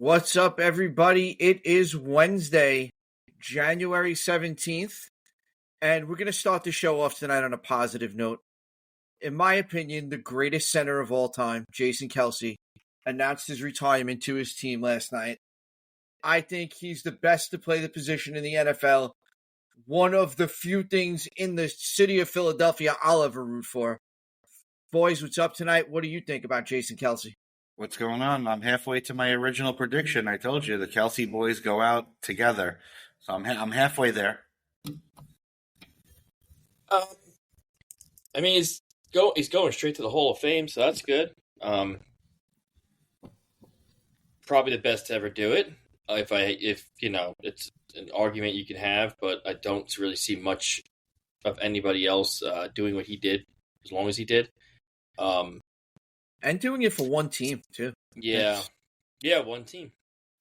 What's up, everybody? It is Wednesday, January 17th, and we're going to start the show off tonight on a positive note. In my opinion, the greatest center of all time, Jason Kelce, announced his retirement to his team last night. I think he's the best to play the position in the NFL. One of the few things in the city of Philadelphia I'll ever root for. Boys, what's up tonight? What do you think about Jason Kelce? What's going on? I'm halfway to my original prediction. I told you the Kelce boys go out together, so I'm halfway there. I mean, he's going straight to the Hall of Fame, so that's good. Probably the best to ever do it. If you know, it's an argument you can have, but I don't really see much of anybody else doing what he did as long as he did. And doing it for one team, too. Yeah, one team.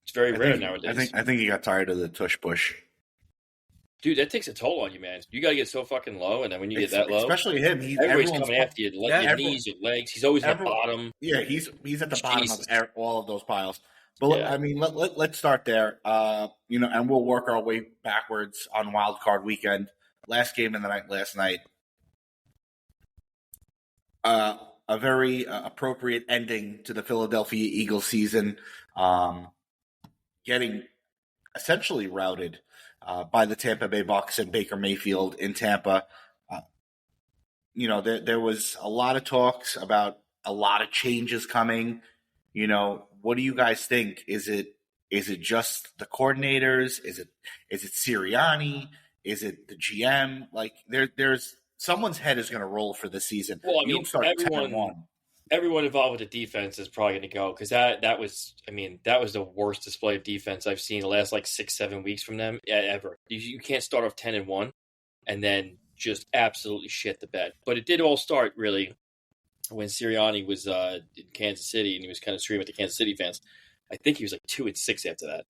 It's very rare nowadays. I think he got tired of the tush push. Dude, that takes a toll on you, man. You got to get so fucking low, and then when you get that low... Especially him. Everybody's coming after you. Your knees, your legs. He's always at the bottom. Yeah, he's at the bottom of all of those piles. But, yeah. I mean, let's start there. And we'll work our way backwards on Wildcard weekend. Last game of the night last night. A very appropriate ending to the Philadelphia Eagles season, getting essentially routed by the Tampa Bay Bucs and Baker Mayfield in Tampa. There was a lot of talks about a lot of changes coming. What do you guys think? Is it just the coordinators? Is it Sirianni? Is it the GM? Like there's someone's head is going to roll for this season. Well, I mean, everyone involved with the defense is probably going to go because that was the worst display of defense I've seen the last 6-7 weeks from them ever. You can't start off 10-1 and then just absolutely shit the bed. But it did all start really when Sirianni was in Kansas City and he was kind of screaming at the Kansas City fans. I think he was 2-6 after that.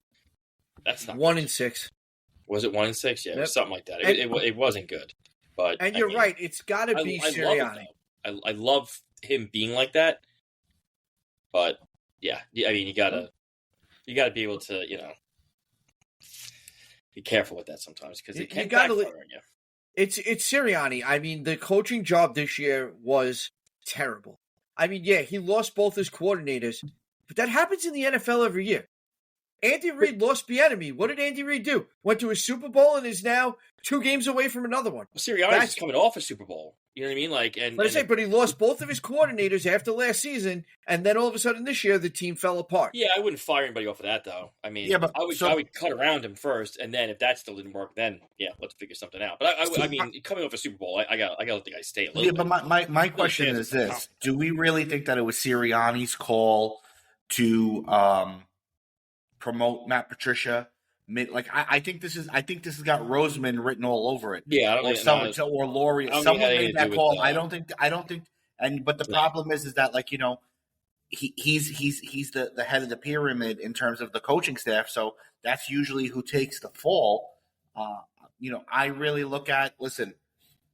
That's not 1-6. Was it 1-6? Yeah, yep. Something like that. It wasn't good. But you're right. It's got to be Sirianni. I love him being like that. But yeah, I mean, you gotta be able to, be careful with that sometimes because it can backfire on you. It's Sirianni. I mean, the coaching job this year was terrible. I mean, yeah, he lost both his coordinators, but that happens in the NFL every year. Andy Reid lost Bieniemy. What did Andy Reid do? Went to a Super Bowl and is now 2 games away from another one. Well, Sirianni's coming off a Super Bowl. You know what I mean? But he lost both of his coordinators after last season, and then all of a sudden this year the team fell apart. Yeah, I wouldn't fire anybody off of that though. I mean, I would cut around him first, and then if that still didn't work, then let's figure something out. But I mean, coming off a Super Bowl, I got to let the guy stay a little. Yeah, but my question is this: do we really think that it was Sirianni's call to promote Matt Patricia? I think this has got Roseman written all over it. Yeah, or Laurie. Someone made that call. I don't think. But the problem is that he's the head of the pyramid in terms of the coaching staff. So that's usually who takes the fall. I really look at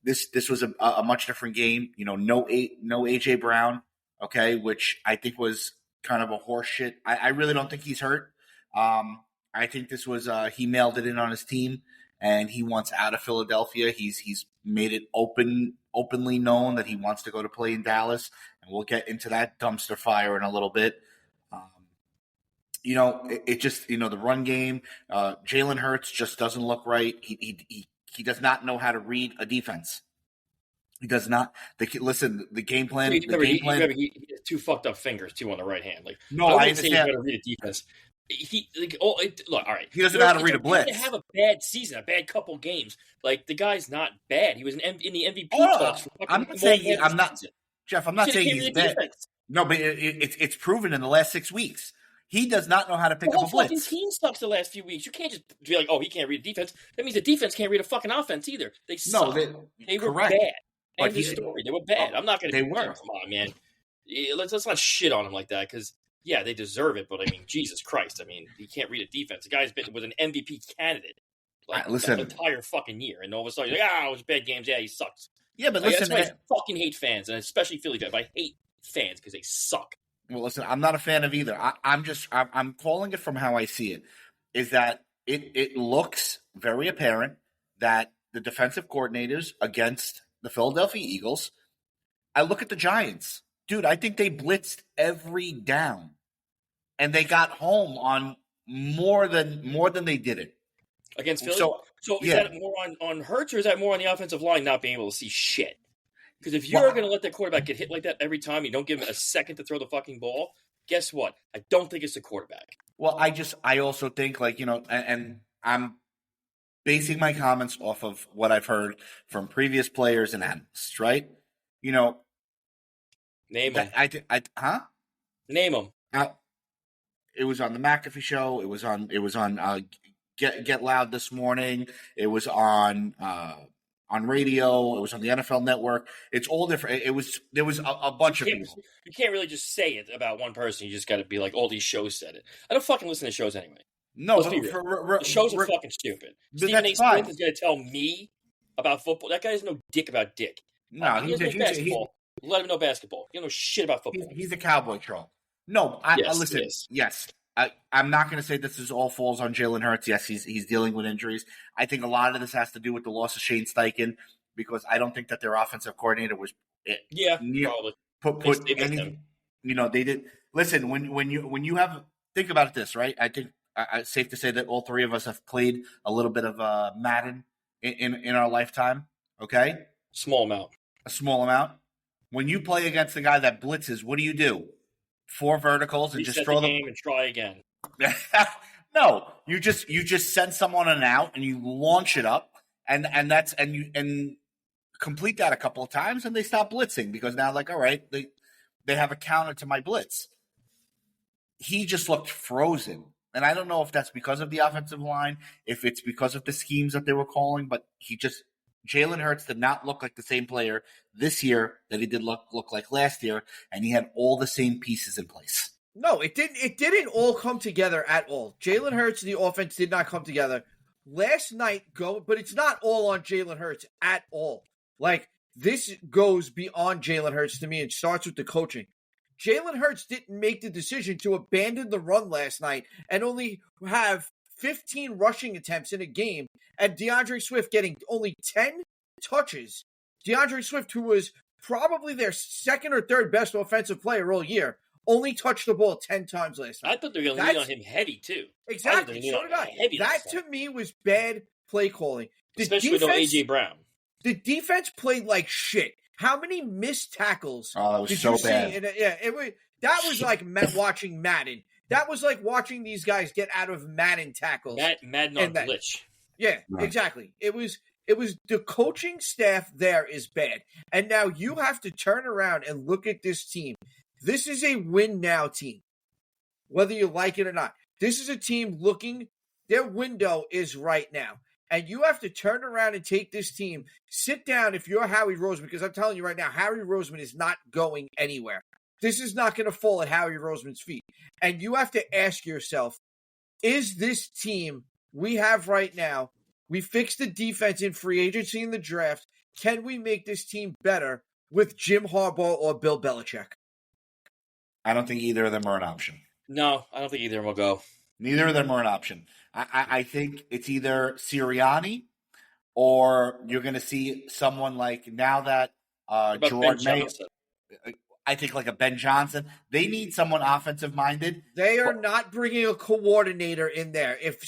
this was a much different game. No AJ Brown. Okay, which I think was kind of a horse shit. I really don't think he's hurt. I think this was he mailed it in on his team, and he wants out of Philadelphia. He's made it openly known that he wants to go to play in Dallas, and we'll get into that dumpster fire in a little bit. It just the run game. Jalen Hurts just doesn't look right. He does not know how to read a defense. He does not. The game plan. He has 2 fucked up fingers too on the right hand. I understand. Say he's got to read a defense. Look, all right. He doesn't know how to read a blitz. To have a bad season, a bad couple games. The guy's not bad. He was in the MVP talks. I'm not saying I'm not, Jeff. I'm not saying he's bad. No, but it's proven in the last 6 weeks. He does not know how to pick up a blitz. The fucking team sucks the last few weeks. You can't just be like, he can't read a defense. That means the defense can't read a fucking offense either. They suck. They were bad. End of story. They were bad. I'm not going to. They were. Come on, man. Let's not shit on them like that because. Yeah, they deserve it, but I mean, Jesus Christ! I mean, he can't read a defense. The guy's was an MVP candidate, the entire fucking year, and all of a sudden, it was bad games. Yeah, he sucks. Yeah, but that's why I fucking hate fans, and especially Philly fans. I hate fans because they suck. Well, listen, I'm not a fan of either. I'm calling it from how I see it. Is that it looks very apparent that the defensive coordinators against the Philadelphia Eagles. I look at the Giants, dude. I think they blitzed every down, and they got home on more than they did it against Philly. So is yeah. that more on Hurts, or is that more on the offensive line not being able to see shit? Because if you're going to let that quarterback get hit like that every time, you don't give him a second to throw the fucking ball, guess what? I don't think it's the quarterback. Well, I also think, like, and I'm basing my comments off of what I've heard from previous players and analysts, right? Name them. Name them. It was on the McAfee show. It was on Get Loud this morning. It was on radio. It was on the NFL Network. It's all different. There was a bunch of people. You can't really just say it about one person. You just got to be like, all these shows said it. I don't fucking listen to shows anyway. No, the shows are fucking stupid. Stephen A. Smith is going to tell me about football. That guy doesn't know dick about dick. No, he knows basketball. Let him know basketball. He doesn't know shit about football. He's a cowboy troll. No, listen. Yes, I'm not going to say this all falls on Jalen Hurts. Yes, he's dealing with injuries. I think a lot of this has to do with the loss of Shane Steichen, because I don't think that their offensive coordinator was probably put anything. They did. Listen, when you have, think about this, right? I think it's safe to say that all three of us have played a little bit of Madden in our lifetime. Okay, a small amount. When you play against the guy that blitzes, what do? 4 verticals and just throw the game and try again. No, you just send someone an out and you launch it up and complete that a couple of times and they stop blitzing, because now, like, all right, they have a counter to my blitz. He just looked frozen. And I don't know if that's because of the offensive line, if it's because of the schemes that they were calling, but Jalen Hurts did not look like the same player this year that he did look like last year, and he had all the same pieces in place. No, it didn't. It didn't all come together at all. Jalen Hurts, the offense did not come together last night. But it's not all on Jalen Hurts at all. Like, this goes beyond Jalen Hurts to me and starts with the coaching. Jalen Hurts didn't make the decision to abandon the run last night and only have 15 rushing attempts in a game, and DeAndre Swift getting only 10 touches. DeAndre Swift, who was probably their second or third best offensive player all year, only touched the ball 10 times last night. I thought they were going to lean on him heavy, too. Exactly. So did I. That, to me, was bad play calling. Especially with no A.J. Brown. The defense played like shit. How many missed tackles that was so bad. That was like watching Madden. That was like watching these guys get out of Madden tackles. Madden on glitch. Yeah, right. Exactly. It was the coaching staff there is bad. And now you have to turn around and look at this team. This is a win now team, whether you like it or not. This is a team their window is right now. And you have to turn around and take this team, sit down if you're Howie Roseman, because I'm telling you right now, Howie Roseman is not going anywhere. This is not going to fall at Howie Roseman's feet. And you have to ask yourself, is this team we have right now, we fixed the defense in free agency in the draft, can we make this team better with Jim Harbaugh or Bill Belichick? I don't think either of them are an option. No, I don't think either of them will go. Neither of them are an option. I think it's either Sirianni or you're going to see someone like, now that Gerard Mayo, I think like a Ben Johnson. They need someone offensive-minded. They are not bringing a coordinator in there. If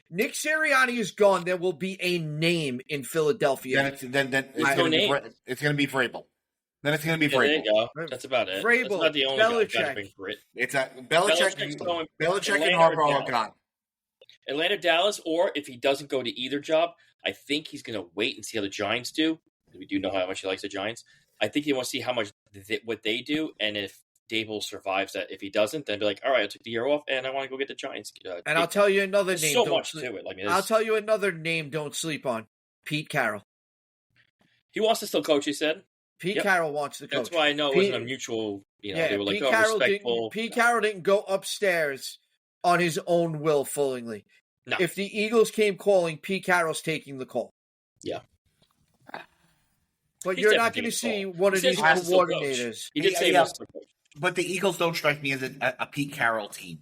Nick Sirianni is gone, there will be a name in Philadelphia. Then it's going to be Vrabel. Then it's going to be Vrabel. There you go. That's about it. Vrabel, that's not the only Belichick. For it. It's Belichick and Harbaugh are gone. Atlanta, Dallas, or if he doesn't go to either job, I think he's going to wait and see how the Giants do. We do know how much he likes the Giants. I think he wants to see how much what they do, and if Dable survives that. If he doesn't, then be like, all right, I took the year off, and I want to go get the Giants. And I'll tell you another name. So much to it. I'll tell you another name. Don't sleep on Pete Carroll. He wants to still coach. He said. Pete Carroll wants to coach. That's why I know it wasn't a mutual. They were like, respectful. Pete Carroll didn't go upstairs on his own will willingly. No. If the Eagles came calling, Pete Carroll's taking the call. Yeah. But you're not going to see one of these coordinators. He did say he wants to coach. But the Eagles don't strike me as a Pete Carroll team.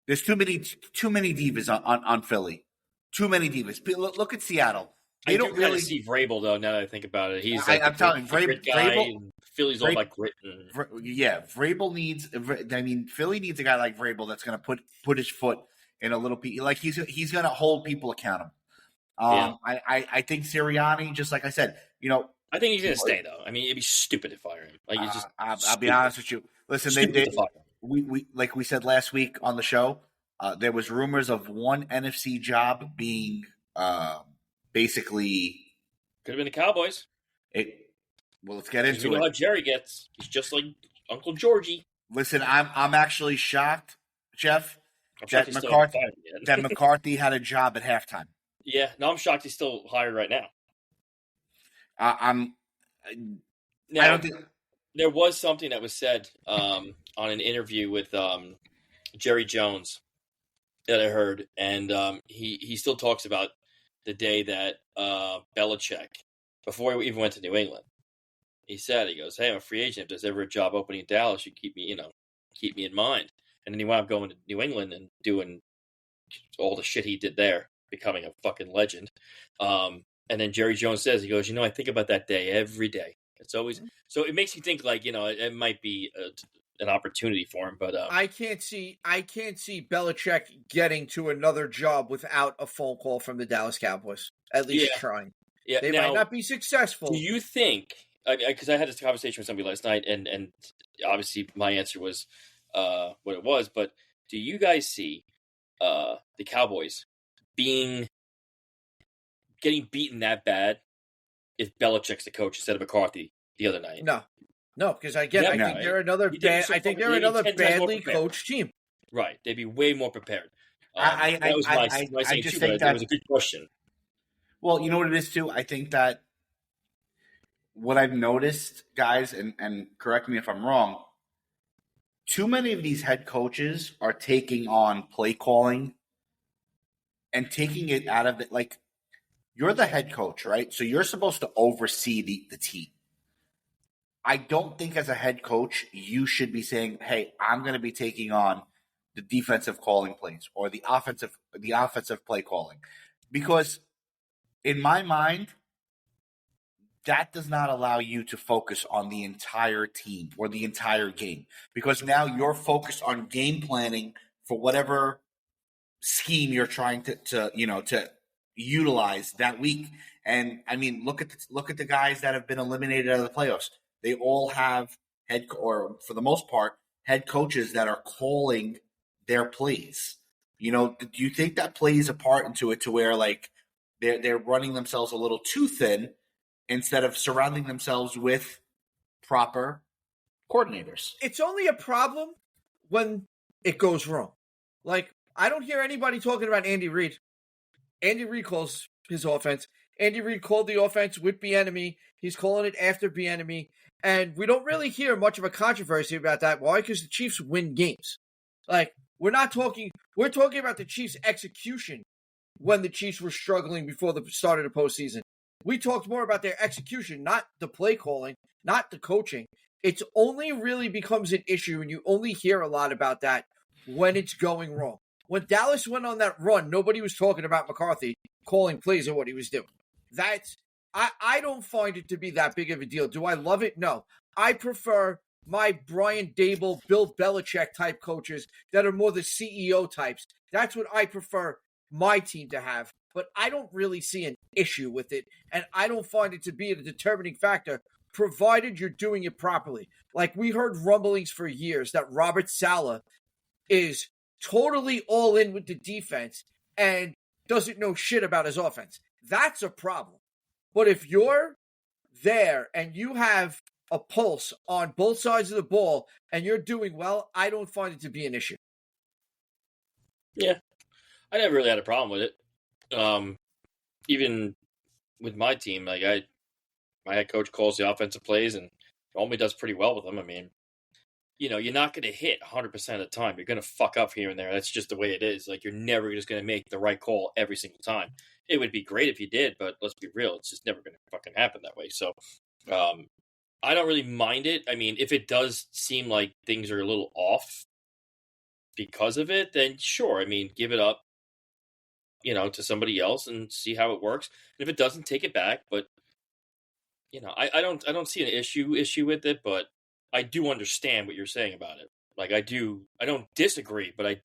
There's too many divas on Philly. Too many divas. Look at Seattle. I don't really see Vrabel though. Now that I think about it, he's I'm telling you, grit guy. And Philly's all about grit. Vrabel needs. I mean, Philly needs a guy like Vrabel that's going to put his foot in a little piece. Like he's going to hold people accountable. I think Sirianni, just like I said, I think he's going to stay though. I mean, it'd be stupid to fire him. Like it's just. I'll be honest with you. Listen, we like we said last week on the show, there was rumors of one NFC job being basically could have been the Cowboys. Well, let's get into it. You know how Jerry gets. He's just like Uncle Georgie. Listen, I'm actually shocked, Jeff, that McCarthy had a job at halftime. Yeah, no, I'm shocked he's still hired right now. I don't think there was something that was said on an interview with Jerry Jones that I heard, and he still talks about the day that Belichick, before he even went to New England, he goes, "Hey, I'm a free agent. If there's ever a job opening in Dallas, you keep me in mind." And then he wound up going to New England and doing all the shit he did there, becoming a fucking legend. And then Jerry Jones says, he goes, I think about that day every day. It's always so. It makes you think like it might be an opportunity for him, but I can't see Belichick getting to another job without a phone call from the Dallas Cowboys. At least trying. Yeah, they might not be successful. Do you think? Because I had this conversation with somebody last night, and obviously my answer was what it was. But do you guys see the Cowboys getting beaten that bad if Belichick's the coach instead of McCarthy the other night? No, because again, I think they're another bad. I think they're another badly coached team. Right, they'd be way more prepared. I just think that was a good question. Well, you know what it is too. I think that what I've noticed, guys, and correct me if I'm wrong, too many of these head coaches are taking on play calling and taking it out of it. Like, you're the head coach, right? So you're supposed to oversee the team. I don't think as a head coach, you should be saying, hey, I'm going to be taking on the defensive calling plays or the offensive play calling. Because in my mind, that does not allow you to focus on the entire team or the entire game, because now you're focused on game planning for whatever scheme you're trying to utilize that week. And I mean, look at the guys that have been eliminated out of the playoffs. They all have for the most part, head coaches that are calling their plays. Do you think that plays a part into it to where like they're running themselves a little too thin instead of surrounding themselves with proper coordinators? It's only a problem when it goes wrong. Like, I don't hear anybody talking about Andy Reid. Andy Reid calls his offense. Andy Reid called the offense with Bieniemy. He's calling it after Bieniemy. And we don't really hear much of a controversy about that. Why? Because the Chiefs win games. Like, we're talking about the Chiefs' execution when the Chiefs were struggling before the start of the postseason. We talked more about their execution, not the play calling, not the coaching. It's only really becomes an issue, and you only hear a lot about that when it's going wrong. When Dallas went on that run, nobody was talking about McCarthy calling plays or what he was doing. I don't find it to be that big of a deal. Do I love it? No. I prefer my Brian Dable, Bill Belichick type coaches that are more the CEO types. That's what I prefer my team to have. But I don't really see an issue with it, and I don't find it to be a determining factor, provided you're doing it properly. Like, we heard rumblings for years that Robert Saleh is totally all in with the defense and doesn't know shit about his offense. That's a problem. But if you're there and you have a pulse on both sides of the ball and you're doing well, I don't find it to be an issue. Yeah, I never really had a problem with it. Even with my team, like my head coach calls the offensive plays and normally does pretty well with them. I mean, you're not going to hit 100% of the time. You're going to fuck up here and there. That's just the way it is. Like, you're never just going to make the right call every single time. It would be great if you did, but let's be real. It's just never going to fucking happen that way. So, I don't really mind it. I mean, if it does seem like things are a little off because of it, then sure. I mean, give it up, to somebody else and see how it works. And if it doesn't, take it back. But I don't see an issue with it, but I do understand what you're saying about it. Like I don't disagree, but I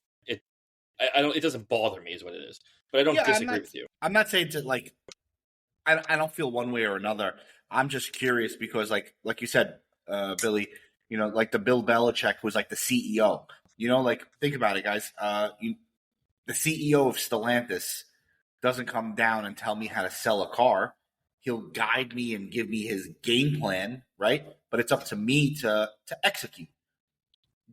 don't. It doesn't bother me, is what it is. But I don't disagree with you. I'm not saying to like. I don't feel one way or another. I'm just curious because, like you said, Billy, like the Bill Belichick was like the CEO. Like think about it, guys. The CEO of Stellantis doesn't come down and tell me how to sell a car. He'll guide me and give me his game plan, right? But it's up to me to execute.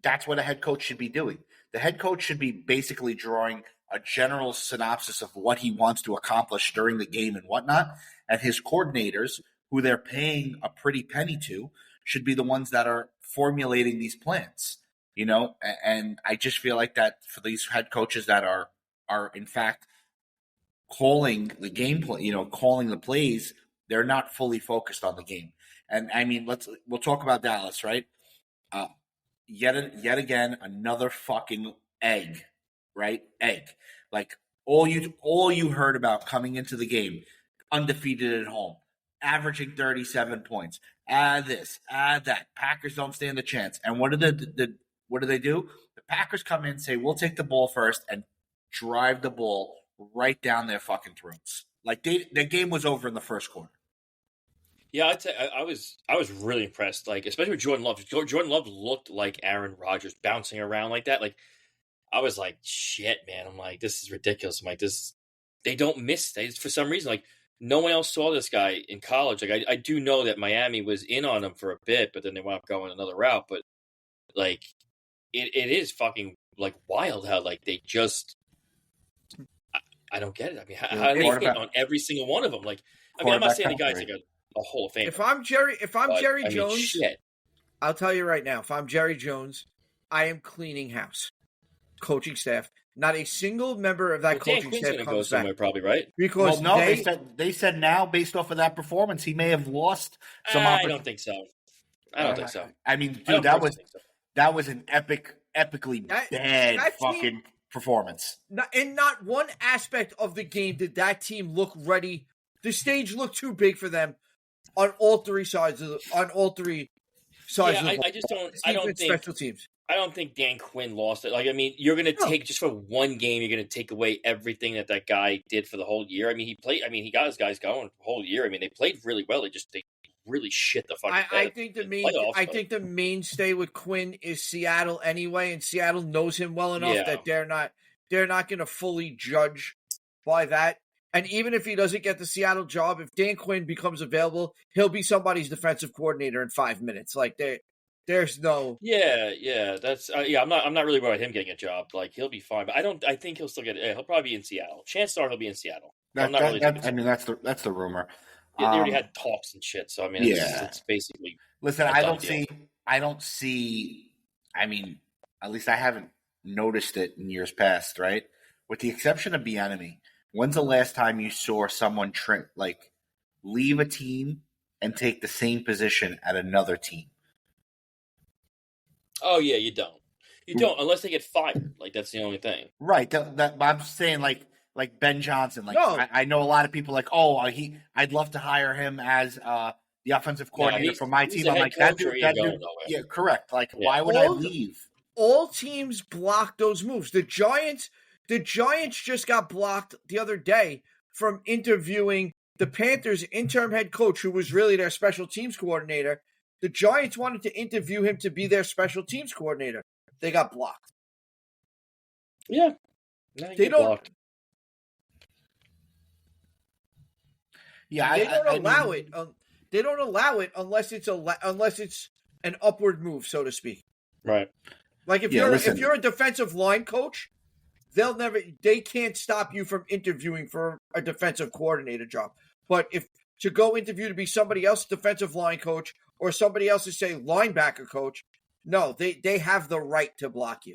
That's what a head coach should be doing. The head coach should be basically drawing a general synopsis of what he wants to accomplish during the game and whatnot. And his coordinators, who they're paying a pretty penny to, should be the ones that are formulating these plans. And I just feel like that for these head coaches that are in fact calling the game play, calling the plays, they're not fully focused on the game. And I mean, we'll talk about Dallas, right? Yet again, another fucking egg, right? Egg. Like all you heard about coming into the game, undefeated at home, averaging 37 points. Add this, add that. Packers don't stand a chance. And what do they do? The Packers come in, say, we'll take the ball first, and drive the ball right down their fucking throats. Like their game was over in the first quarter. Yeah, I'd say I was really impressed. Like especially with Jordan Love. Jordan Love looked like Aaron Rodgers bouncing around like that. Like I was like, shit, man. I'm like, this is ridiculous. I'm like, they don't miss. For some reason, like no one else saw this guy in college. Like I do know that Miami was in on him for a bit, but then they wound up going another route. But like it is fucking like wild how like they just. I don't get it. I mean, how do they hit on every single one of them? Like, I mean, I'm not saying the guy's like a Hall of Famer. If I'm Jerry Jones, I'll tell you right now. If I'm Jerry Jones, I am cleaning house. Coaching staff. Not a single member of that coaching staff comes go somewhere, back. Probably, right? Because they said now, based off of that performance, he may have lost some opportunity. I don't think so. I don't think so. I mean, dude, that was an epically bad fucking performance. In not one aspect of the game did that team look ready. The stage looked too big for them on all three sides of the I just don't. I don't think special teams. I don't think Dan Quinn lost it. Like, I mean, you're going to take just for one game, you're going to take away everything that guy did for the whole year. I mean, he got his guys going the whole year. I mean, they played really well. They really shit the fuck. I think the mainstay with Quinn is Seattle anyway, and Seattle knows him well enough that they're not going to fully judge by that. And even if he doesn't get the Seattle job, if Dan Quinn becomes available, he'll be somebody's defensive coordinator in 5 minutes. Like there's no. Yeah. That's I'm not really worried about him getting a job. Like he'll be fine, but I think he'll still get it. He'll probably be in Seattle. Chances are he'll be in Seattle. That's the rumor. Yeah, they already had talks and shit. So I mean, it's basically. Listen, I don't see. I mean, at least I haven't noticed it in years past, right? With the exception of Bieniemy, when's the last time you saw someone leave a team and take the same position at another team? Oh yeah, you don't. You don't unless they get fired. Like that's the only thing. Right. I'm saying like Ben Johnson. Like no. I know a lot of people like, I'd love to hire him as the offensive coordinator for my team. I'm like that dude. Yeah, correct. Like why would I leave? All teams block those moves. The Giants just got blocked the other day from interviewing the Panthers' interim head coach, who was really their special teams coordinator. The Giants wanted to interview him to be their special teams coordinator. They got blocked. Yeah. They don't. Blocked. Yeah, they don't allow it. They don't allow it unless it's an upward move, so to speak. Right. Like if you're a defensive line coach, they can't stop you from interviewing for a defensive coordinator job. But if to go interview to be somebody else's defensive line coach or somebody else's, say, linebacker coach, no, they have the right to block you.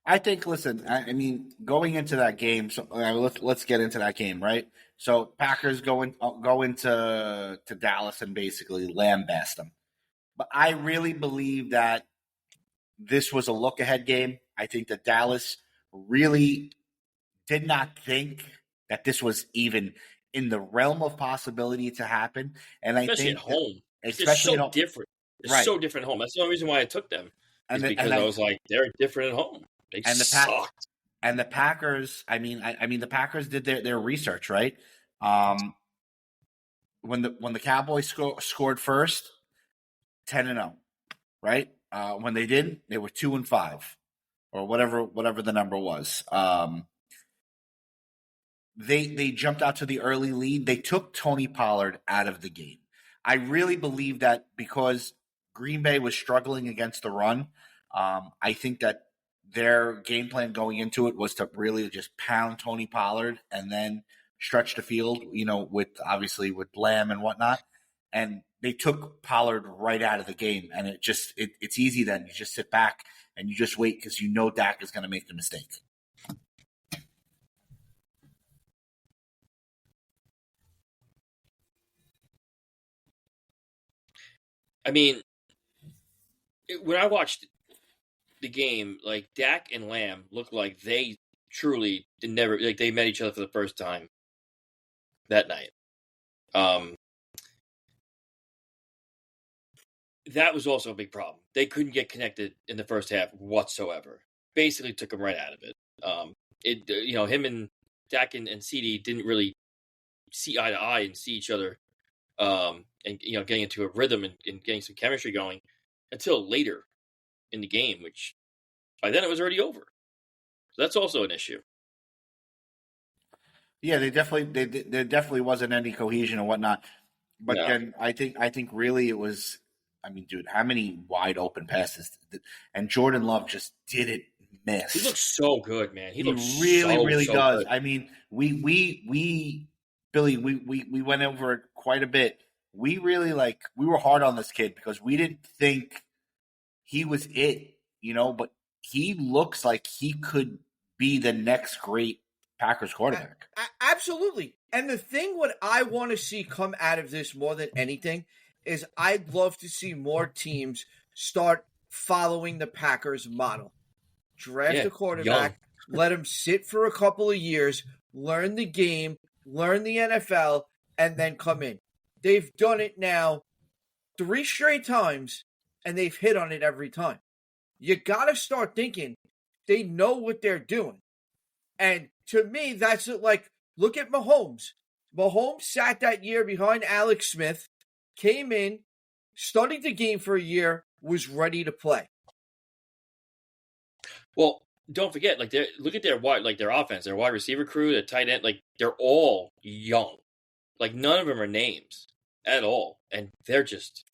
I think, listen, I mean, going into that game, so let's get into that game, right? So Packers go into Dallas and basically lambast them. But I really believe that this was a look-ahead game. I think that Dallas really did not think that this was even in the realm of possibility to happen. And especially I think at home. especially they're so different. They're right. so different at home. That's the only reason why I took them. And because I was like, they're different at home. They sucked. And the Packers, I mean, the Packers did their research, right? When the Cowboys scored first, 10-0, right? When they didn't, they were 2-5, or whatever the number was. They jumped out to the early lead. They took Tony Pollard out of the game. I really believe that because Green Bay was struggling against the run, I think that their game plan going into it was to really just pound Tony Pollard and then stretch the field, with Lamb and whatnot. And they took Pollard right out of the game. And it's easy then. You just sit back and you just wait because Dak is going to make the mistake. I mean, when I watched the game, like Dak and Lamb looked like they truly they met each other for the first time that night. That was also a big problem. They couldn't get connected in the first half whatsoever. Basically took them right out of it. Him and Dak and CD didn't really see eye to eye and see each other. And getting into a rhythm and getting some chemistry going until later in the game, which by then it was already over. So that's also an issue. Yeah, there definitely wasn't any cohesion and whatnot. But then I think really it was. I mean, dude, how many wide open passes? And Jordan Love just didn't miss. He looks so good, man. He really so does. Good. I mean, Billy, we went over it quite a bit. We really we were hard on this kid because we didn't think he was it, but he looks like he could be the next great Packers quarterback. Absolutely. And the thing what I want to see come out of this more than anything is I'd love to see more teams start following the Packers model. Draft a quarterback, let him sit for a couple of years, learn the game, learn the NFL, and then come in. They've done it now 3 straight times, and they've hit on it every time. You got to start thinking they know what they're doing. And to me, that's like, look at Mahomes. Mahomes sat that year behind Alex Smith, came in, studied the game for a year, was ready to play. Well, don't forget, look at their offense, their wide receiver crew, their tight end, they're all young. None of them are names at all, and they're just.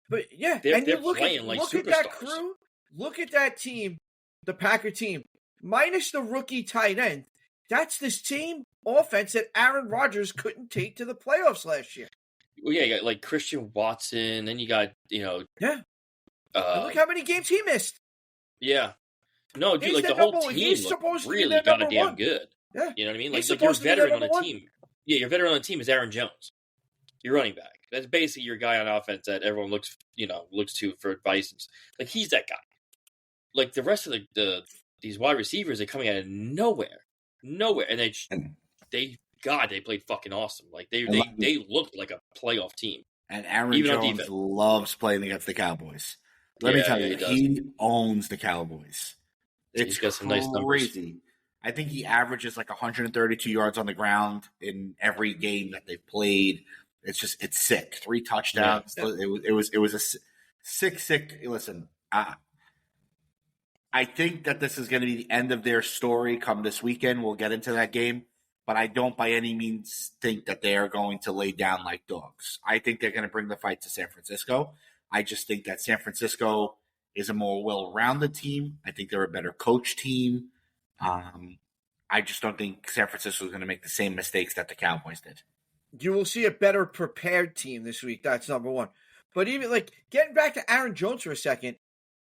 But yeah, they're and you playing look superstars. At that crew, look at that team, the Packer team, minus the rookie tight end. That's the same offense that Aaron Rodgers couldn't take to the playoffs last year. Well, yeah, you got Christian Watson, then you got and look how many games he missed. Yeah, no, dude, the whole team looked really goddamn good. Yeah, you know what I mean? Your veteran on the team. Yeah, your veteran on the team is Aaron Jones, your running back. That's basically your guy on offense that everyone looks to for advice. He's that guy. The rest of these wide receivers are coming out of nowhere, and they played fucking awesome. They looked like a playoff team. And Aaron Jones loves playing against the Cowboys. Let me tell you, he owns the Cowboys. It's got some nice numbers. Crazy. I think he averages 132 yards on the ground in every game that they've played. It's sick. 3 touchdowns. Yeah. It was a sick. Listen, I think that this is going to be the end of their story come this weekend. We'll get into that game, but I don't by any means think that they are going to lay down like dogs. I think they're going to bring the fight to San Francisco. I just think that San Francisco is a more well-rounded team. I think they're a better coach team. I just don't think San Francisco is going to make the same mistakes that the Cowboys did. You will see a better prepared team this week. That's number one. But even getting back to Aaron Jones for a second,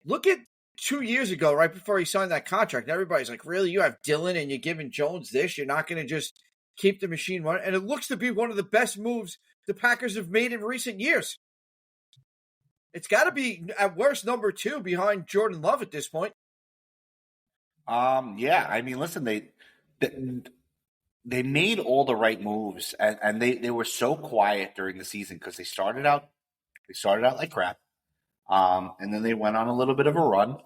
look at 2 years ago, right before he signed that contract. Everybody's like, really? You have Dylan and you're giving Jones this? You're not going to just keep the machine running. And it looks to be one of the best moves the Packers have made in recent years. It's got to be, at worst, number 2 behind Jordan Love at this point. Yeah, I mean, listen, they made all the right moves, and they were so quiet during the season because they started out like crap, and then they went on a little bit of a run.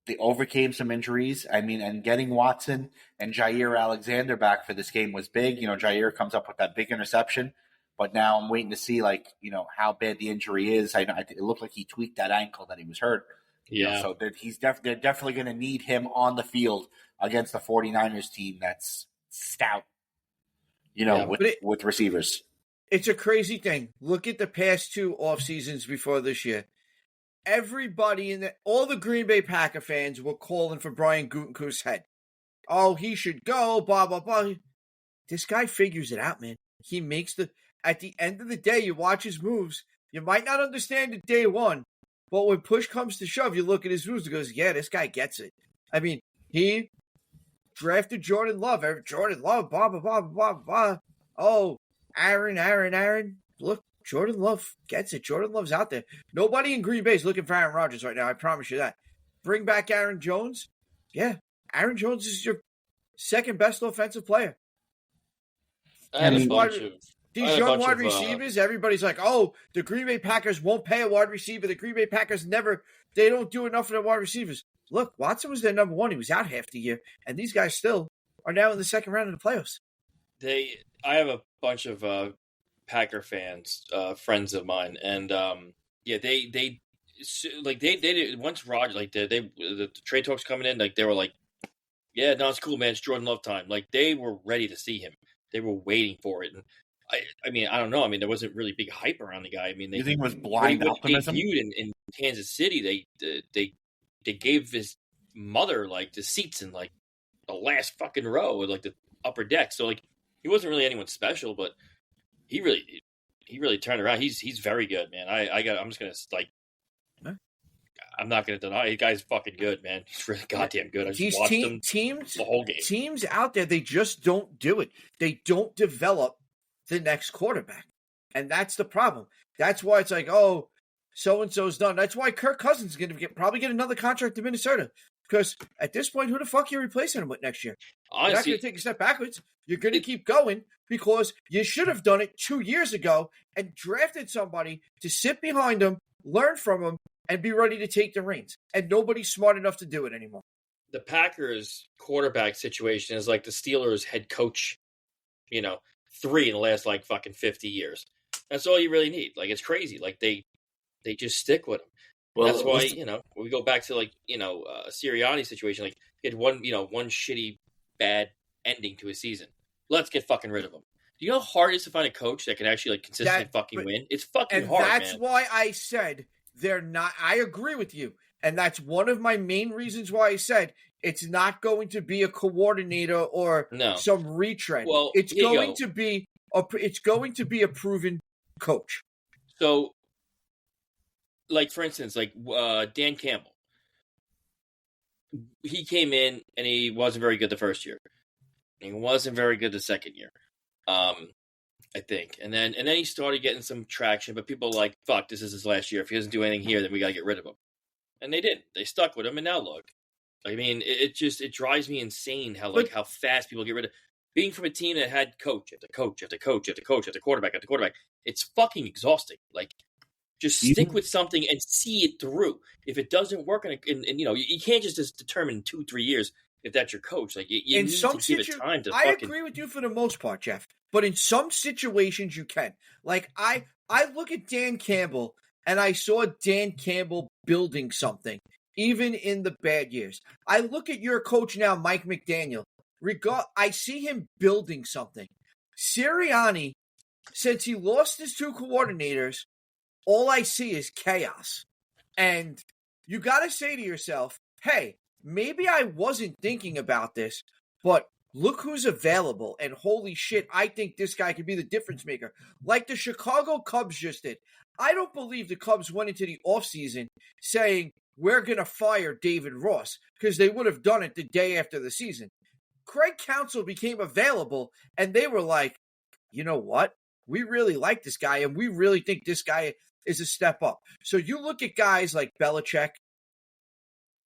They overcame some injuries. I mean, and getting Watson and Jair Alexander back for this game was big. Jair comes up with that big interception, but now I'm waiting to see, how bad the injury is. It looked like he tweaked that ankle that he was hurt. Yeah. So they're definitely going to need him on the field against the 49ers team that's stout, with receivers. It's a crazy thing. Look at the past 2 off seasons before this year. Everybody all the Green Bay Packer fans were calling for Brian Gutekunst's head. Oh, he should go, blah, blah, blah. This guy figures it out, man. He makes at the end of the day, you watch his moves. You might not understand it day one, but when push comes to shove, you look at his moves and goes, yeah, this guy gets it. I mean, he drafted Jordan Love. Jordan Love, blah, blah, blah, blah, blah. Oh, Aaron. Look, Jordan Love gets it. Jordan Love's out there. Nobody in Green Bay is looking for Aaron Rodgers right now. I promise you that. Bring back Aaron Jones. Yeah, Aaron Jones is your second best offensive player. These young wide receivers, everybody's like, oh, the Green Bay Packers won't pay a wide receiver. The Green Bay Packers they don't do enough for their wide receivers. Look, Watson was their number 1. He was out half the year. And these guys still are now in the second round of the playoffs. I have a bunch of Packer fans, friends of mine, and they did once Rodgers the trade talks coming in, they were like, yeah, no, it's cool, man, it's Jordan Love time. They were ready to see him. They were waiting for it, and I mean, I don't know. I mean, there wasn't really big hype around the guy. I mean, you think it was blind optimism? They debuted in Kansas City. They gave his mother the seats in the last fucking row with the upper deck. So he wasn't really anyone special, but he really turned around. He's very good, man. I'm just gonna I'm not gonna deny it. The guy's fucking good, man. He's really goddamn good. I just watched him the whole game. Teams out there, they just don't do it. They don't develop the next quarterback, and that's the problem. That's why it's oh, so and so's done. That's why Kirk Cousins is gonna probably get another contract in Minnesota. Because at this point, who the fuck are you replacing him with next year? Honestly, you're not going to take a step backwards. You're going to keep going because you should have done it 2 years ago and drafted somebody to sit behind him, learn from him, and be ready to take the reins. And nobody's smart enough to do it anymore. The Packers quarterback situation is the Steelers head coach, 3 in the last fucking 50 years. That's all you really need. It's crazy. They just stick with him. Well, that's why, we go back to a Sirianni situation. He had one shitty, bad ending to his season. Let's get fucking rid of him. Do you know how hard it is to find a coach that can actually consistently win? It's fucking hard, man. That's why I said they're not. I agree with you. And that's one of my main reasons why I said it's not going to be a coordinator or some retread. Well, it's going to be a proven coach. So, for instance, Dan Campbell. He came in and he wasn't very good the first year. He wasn't very good the second year, I think. And then he started getting some traction, but people were like, fuck, this is his last year. If he doesn't do anything here, then we got to get rid of him. And they didn't. They stuck with him, and now look. I mean, it drives me insane how fast people get rid of. Being from a team that had coach after coach after coach after coach after quarterback after quarterback, it's fucking exhausting. Just stick with something and see it through. If it doesn't work, and you can't just determine in 2-3 years if that's your coach. You need to give it time to. I agree with you for the most part, Jeff. But in some situations, you can. I look at Dan Campbell, and I saw Dan Campbell building something, even in the bad years. I look at your coach now, Mike McDaniel. I see him building something. Sirianni, since he lost his 2 coordinators, all I see is chaos. And you got to say to yourself, hey, maybe I wasn't thinking about this, but look who's available. And holy shit, I think this guy could be the difference maker. Like the Chicago Cubs just did. I don't believe the Cubs went into the offseason saying, we're going to fire David Ross, because they would have done it the day after the season. Craig Counsell became available, and they were like, you know what? We really like this guy, and we really think this guy is a step up. So you look at guys like Belichick,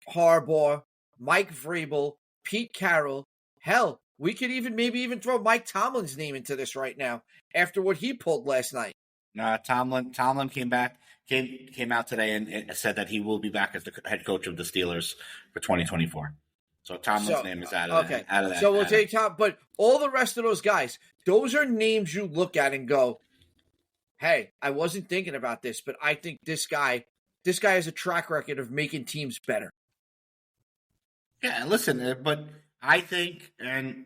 Harbaugh, Mike Vrabel, Pete Carroll. Hell, we could maybe even throw Mike Tomlin's name into this right now after what he pulled last night. Tomlin came out today and said that he will be back as the head coach of the Steelers for 2024. So Tomlin's name is out of that. So we'll take Tom, but all the rest of those guys, those are names you look at and go, hey, I wasn't thinking about this, but I think this guy has a track record of making teams better. Yeah, listen, but I think, and,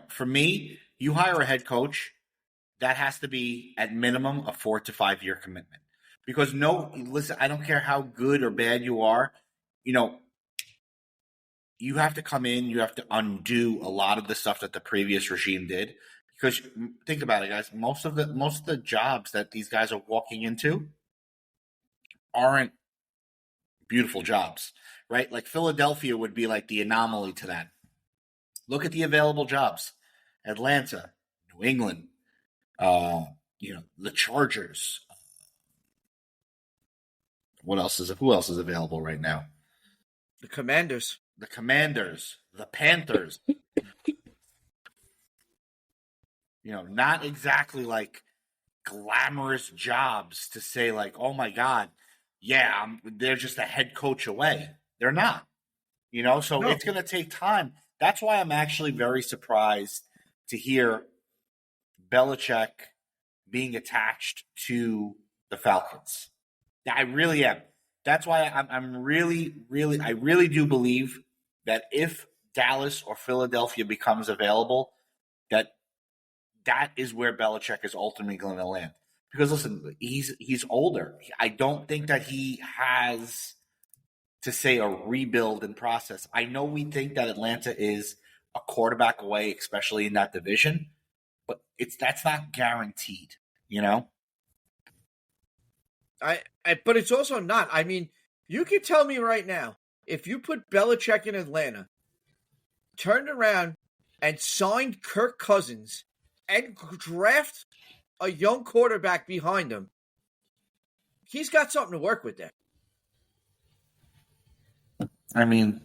for me, you hire a head coach, that has to be at minimum a 4 to 5 year commitment. Because listen, I don't care how good or bad you are, you have to come in, you have to undo a lot of the stuff that the previous regime did. Because think about it, guys, most of the jobs that these guys are walking into aren't beautiful jobs, right? Like Philadelphia would be like the anomaly to that. Look at the available jobs. Atlanta, New England, the Chargers. Who else is available right now? The Commanders, the Panthers. Not exactly like glamorous jobs to say like, oh my God, yeah, they're just a head coach away. They're not, so no. It's going to take time. That's why I'm actually very surprised to hear Belichick being attached to the Falcons. I really am. That's why I'm really, really, I really do believe that if Dallas or Philadelphia becomes available, that is where Belichick is ultimately going to land. Because listen, he's older. I don't think that he has, to say, a rebuild in process. I know we think that Atlanta is a quarterback away, especially in that division, but that's not guaranteed, But it's also not. I mean, you can tell me right now, if you put Belichick in Atlanta, turned around and signed Kirk Cousins and draft a young quarterback behind him, he's got something to work with there. I mean,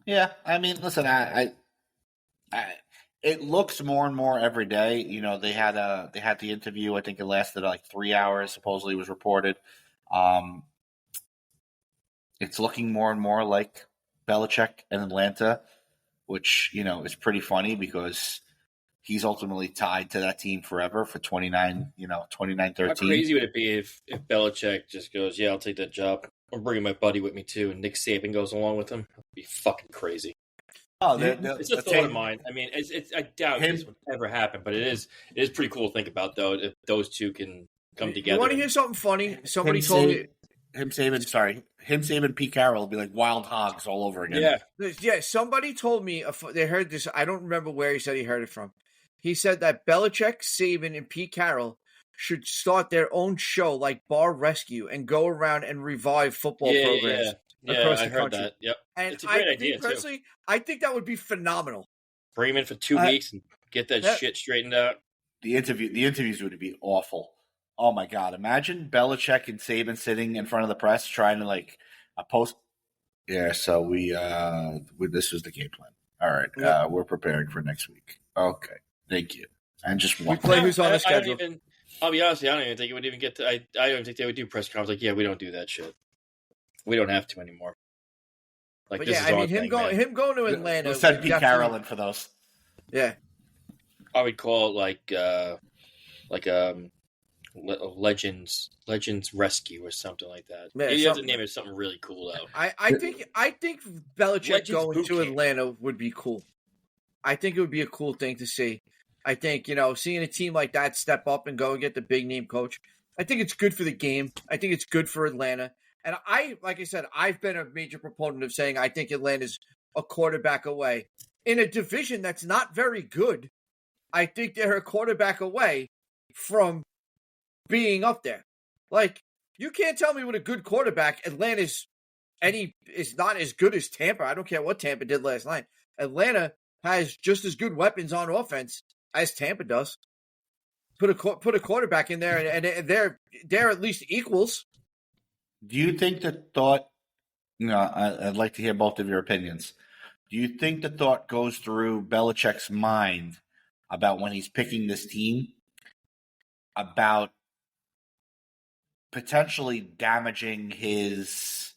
yeah. I mean, listen, I it looks more and more every day. They had the interview. I think it lasted like 3 hours. Supposedly, was reported. It's looking more and more like Belichick and Atlanta, which is pretty funny because he's ultimately tied to that team forever for 29, 29-13. How crazy would it be if Belichick just goes, yeah, I'll take that job. I'm bringing my buddy with me too, and Nick Saban goes along with him? It'd be fucking crazy. Oh, it's a thought of mine. I mean, I doubt this would ever happen, but it is pretty cool to think about, though, if those two can come together. You want to hear something funny? Somebody told me. Him, Saban, Pete Carroll will be like wild hogs all over again. Yeah. Somebody told me they heard this. I don't remember where he said he heard it from. He said that Belichick, Saban, and Pete Carroll should start their own show like Bar Rescue and go around and revive football programs across the country. Heard that. Yep. And it's a great idea, personally, I think that would be phenomenal. Bring him in for 2 weeks and get that shit straightened out. The interviews would be awful. Oh my God! Imagine Belichick and Saban sitting in front of the press trying to like post. Yeah, so we this was the game plan. All right, we're preparing for next week. Okay, thank you. And just we play who's on the schedule. I'll be honest, I don't even think it would even get to. I don't even think they would do press conference. Like, yeah, we don't do that shit. We don't have to anymore. Like, but this is our him going to Atlanta. We'll send Pete Carroll in for those. Yeah, I would call it like Legends Rescue or something like that. Yeah, you have to name it something really cool though. I think Belichick Legends going to Atlanta would be cool. I think it would be a cool thing to see. I think, seeing a team like that step up and go and get the big name coach, I think it's good for the game. I think it's good for Atlanta. And like I said, I've been a major proponent of saying I think Atlanta's a quarterback away. In a division that's not very good, I think they're a quarterback away from being up there. Like, you can't tell me with a good quarterback, Atlanta is not as good as Tampa. I don't care what Tampa did last night. Atlanta has just as good weapons on offense as Tampa does. Put a quarterback in there, and they're at least equals. Do you think the thought? I'd like to hear both of your opinions. Do you think the thought goes through Belichick's mind about when he's picking this team about potentially damaging his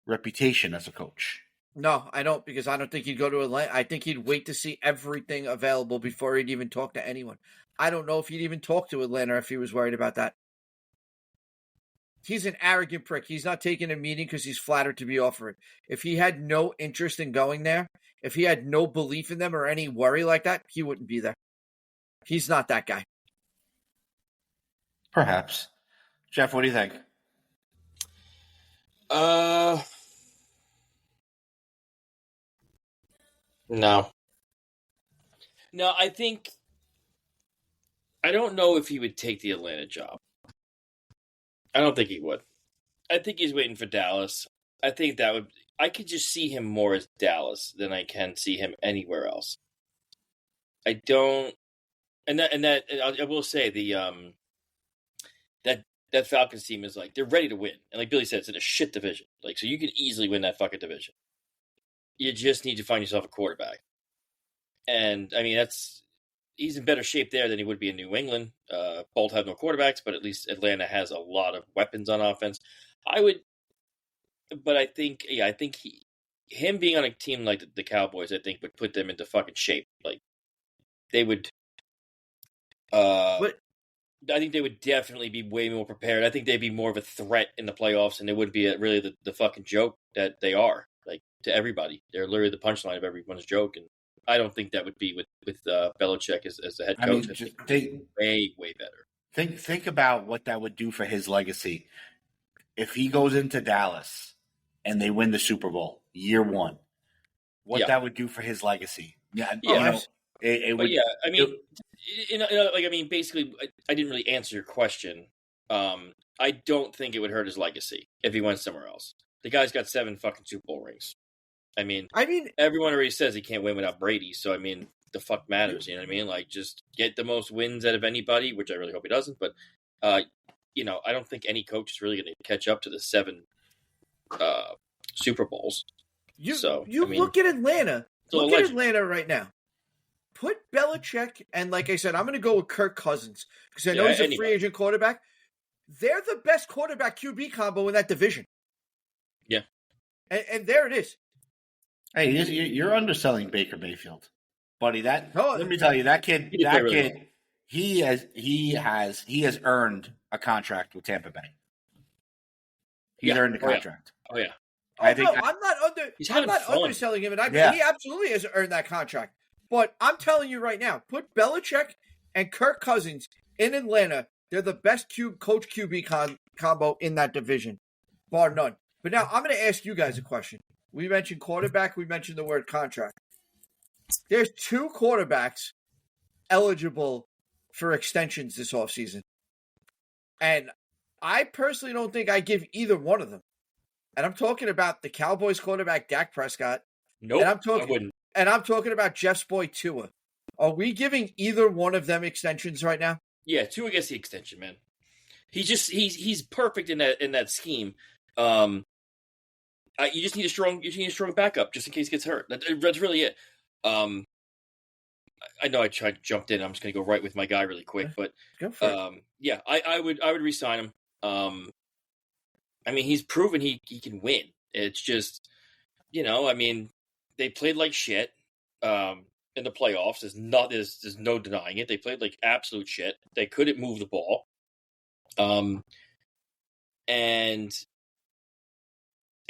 reputation as a coach? No, I don't, because I don't think he'd go to Atlanta. I think he'd wait to see everything available before he'd even talk to anyone. I don't know if he'd even talk to Atlanta if he was worried about that. He's an arrogant prick. He's not taking a meeting because he's flattered to be offered. If he had no interest in going there, if he had no belief in them or any worry like that, he wouldn't be there. He's not that guy. Perhaps. Jeff, what do you think? No, I don't know if he would take the Atlanta job. I don't think he would. I think he's waiting for Dallas. I think I could just see him more as Dallas than I can see him anywhere else. I don't, I will say that Falcons team is like, they're ready to win. And like Billy said, it's in a shit division. Like, so you can easily win that fucking division. You just need to find yourself a quarterback. And, I mean, he's in better shape there than he would be in New England. Both have no quarterbacks, but at least Atlanta has a lot of weapons on offense. But I think him being on a team like the Cowboys, I think would put them into fucking shape. Like, they would, I think they would definitely be way more prepared. I think they'd be more of a threat in the playoffs, and they would be really the fucking joke that they are. Like, to everybody. They're literally the punchline of everyone's joke, and I don't think that would be with Belichick as the head coach. I mean, way better. Think about what that would do for his legacy. If he goes into Dallas and they win the Super Bowl year one, that would do for his legacy. It would. Yeah, I mean, basically, I didn't really answer your question. I don't think it would hurt his legacy if he went somewhere else. The guy's got 7 fucking Super Bowl rings. I mean, everyone already says he can't win without Brady, so I mean, the fuck matters, you know what I mean? Like, just get the most wins out of anybody, which I really hope he doesn't, but, I don't think any coach is really going to catch up to the 7 Super Bowls. Look at Atlanta. Look at Atlanta right now. Put Belichick, and like I said, I'm going to go with Kirk Cousins, because I know he's a free agent quarterback. They're the best quarterback QB combo in that division. Yeah. And there it is. Hey, you're underselling Baker Mayfield, buddy. Let me tell you, that kid, he has earned a contract with Tampa Bay. He's earned a contract. Oh yeah. I'm not underselling him, and he absolutely has earned that contract. But I'm telling you right now, put Belichick and Kirk Cousins in Atlanta. They're the best coach QB combo in that division, bar none. But now I'm going to ask you guys a question. We mentioned quarterback. We mentioned the word contract. There's 2 quarterbacks eligible for extensions this offseason. And I personally don't think I give either one of them. And I'm talking about the Cowboys quarterback, Dak Prescott. Nope, I wouldn't. And I'm talking about Jeff's boy, Tua. Are we giving either one of them extensions right now? Yeah, Tua gets the extension, man. He's perfect in that scheme. You just need a strong backup just in case he gets hurt. That's really it. I know I jumped in. I'm just going to go right with my guy really quick, but I would re-sign him. I mean, he's proven he can win. It's just, I mean, they played like shit in the playoffs. There's no denying it. They played like absolute shit. They couldn't move the ball. And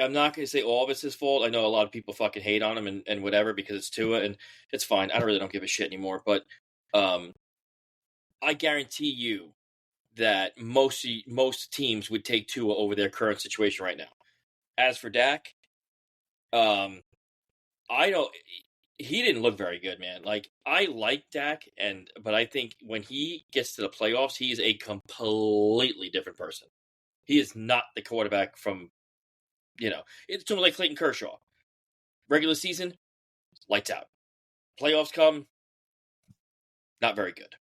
I'm not going to say all of it's his fault. I know a lot of people fucking hate on him and whatever because it's Tua, and it's fine. I don't give a shit anymore. But I guarantee you that most teams would take Tua over their current situation right now. As for Dak, he didn't look very good, man. Like, I like Dak, but I think when he gets to the playoffs, he is a completely different person. He is not the quarterback from, it's sort of like Clayton Kershaw. Regular season, lights out. Playoffs come, not very good.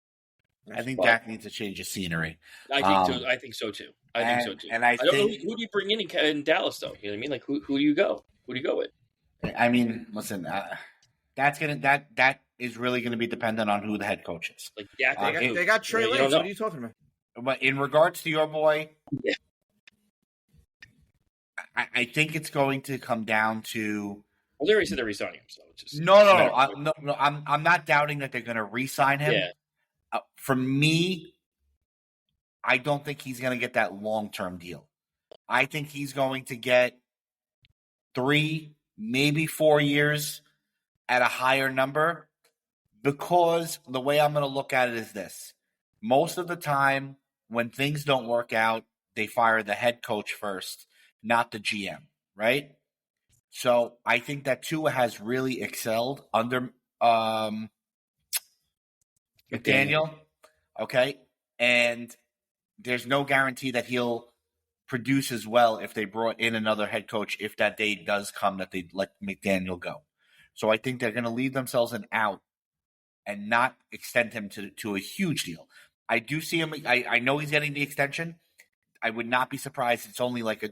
I think Dak needs to change his scenery. I think so too. And I don't know think who do you bring in Dallas though. You know what I mean? Like who do you go? Who do you go with? I mean, listen, that is really gonna be dependent on who the head coach is. Like Dak, they got Trey Lance. What are you talking about? But in regards to your boy, yeah. I think it's going to come down to. Well, they already said they're re-signing him, so it's just No. I'm not doubting that they're going to re-sign him. Yeah. For me, I don't think he's going to get that long-term deal. I think he's going to get 3, maybe 4 years at a higher number, because the way I'm going to look at it is this. Most of the time, when things don't work out, they fire the head coach first, not the GM, right? So I think that Tua has really excelled under McDaniel, okay? And there's no guarantee that he'll produce as well if they brought in another head coach, if that day does come that they let McDaniel go. So I think they're going to leave themselves an out and not extend him to a huge deal. I do see him. I know he's getting the extension. I would not be surprised. It's only like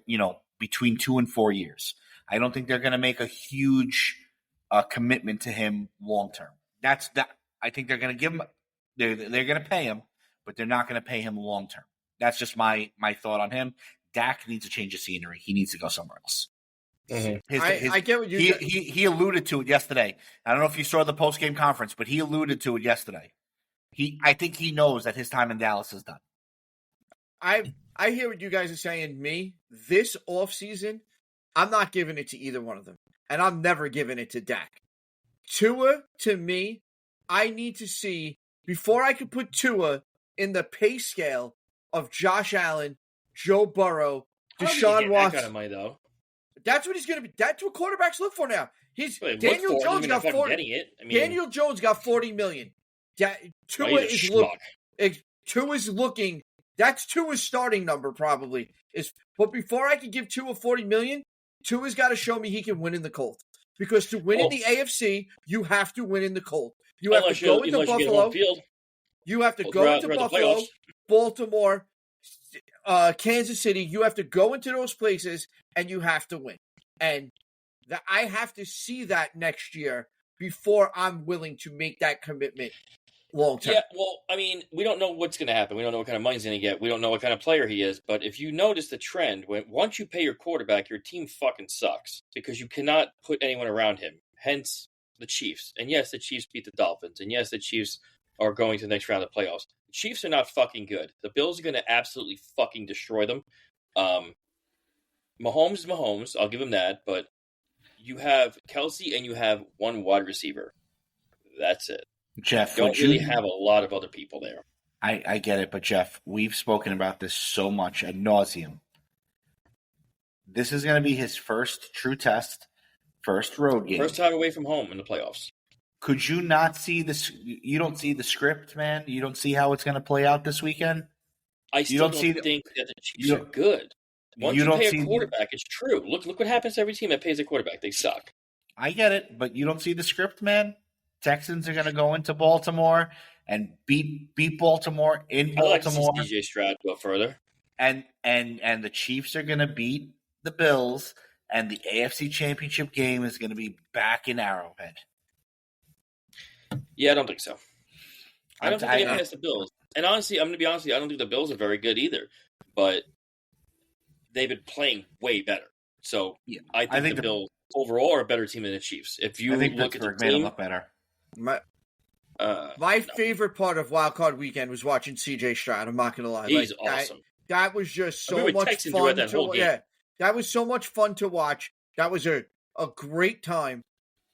between 2 and 4 years. I don't think they're going to make a huge commitment to him long term. That's that. I think they're going to give him. They're going to pay him, but they're not going to pay him long term. That's just my thought on him. Dak needs to change the scenery. He needs to go somewhere else. Mm-hmm. I get what he alluded to it yesterday. I don't know if you saw the post game conference, but he alluded to it yesterday. I think he knows that his time in Dallas is done. I hear what you guys are saying. Me, this offseason, I'm not giving it to either one of them. And I'm never giving it to Dak. Tua, to me, I need to see, before I could put Tua in the pay scale of Josh Allen, Joe Burrow, Deshaun Watson. That kind of money, though. That's what he's going to be. That's what quarterbacks look for now. Daniel Jones got 40. Daniel Jones got $40 million. Tua is looking. That's Tua's starting number probably. But before I can give Tua $40 million, Tua's got to show me he can win in the Colt. Because to win in the AFC, you have to win in the Colt. You have to go into Buffalo. You have to go into Buffalo, Baltimore, Kansas City. You have to go into those places, and you have to win. And I have to see that next year before I'm willing to make that commitment long term. Yeah, well, I mean, we don't know what's going to happen. We don't know what kind of money he's going to get. We don't know what kind of player he is. But if you notice the trend, once you pay your quarterback, your team fucking sucks because you cannot put anyone around him. Hence, the Chiefs. And yes, the Chiefs beat the Dolphins. And yes, the Chiefs are going to the next round of playoffs. The Chiefs are not fucking good. The Bills are going to absolutely fucking destroy them. Mahomes is Mahomes. I'll give him that. But you have Kelce and you have one wide receiver. That's it. Jeff, don't really have a lot of other people there. I get it, but Jeff, we've spoken about this so much ad nauseum. This is going to be his first true test, first road game. First time away from home in the playoffs. Could you not see this? You don't see the script, man? You don't see how it's going to play out this weekend? I still don't think that the Chiefs are good. Once you pay a quarterback, it's true. Look what happens to every team that pays a quarterback. They suck. I get it, but you don't see the script, man? Texans are going to go into Baltimore and beat Baltimore in Baltimore. I like to see DJ Stroud go further. And the Chiefs are going to beat the Bills, and the AFC Championship game is going to be back in Arrowhead. Yeah, I don't think so. I don't think they're going to pass the Bills. And honestly, I'm going to be honest with you, I don't think the Bills are very good either. But they've been playing way better. So yeah, I think the Bills overall are a better team than the Chiefs. If you look at the team, look better. My favorite part of Wildcard weekend was watching CJ Stroud. I'm not going to lie. He's awesome. That was just so much fun. That was so much fun to watch. That was a great time.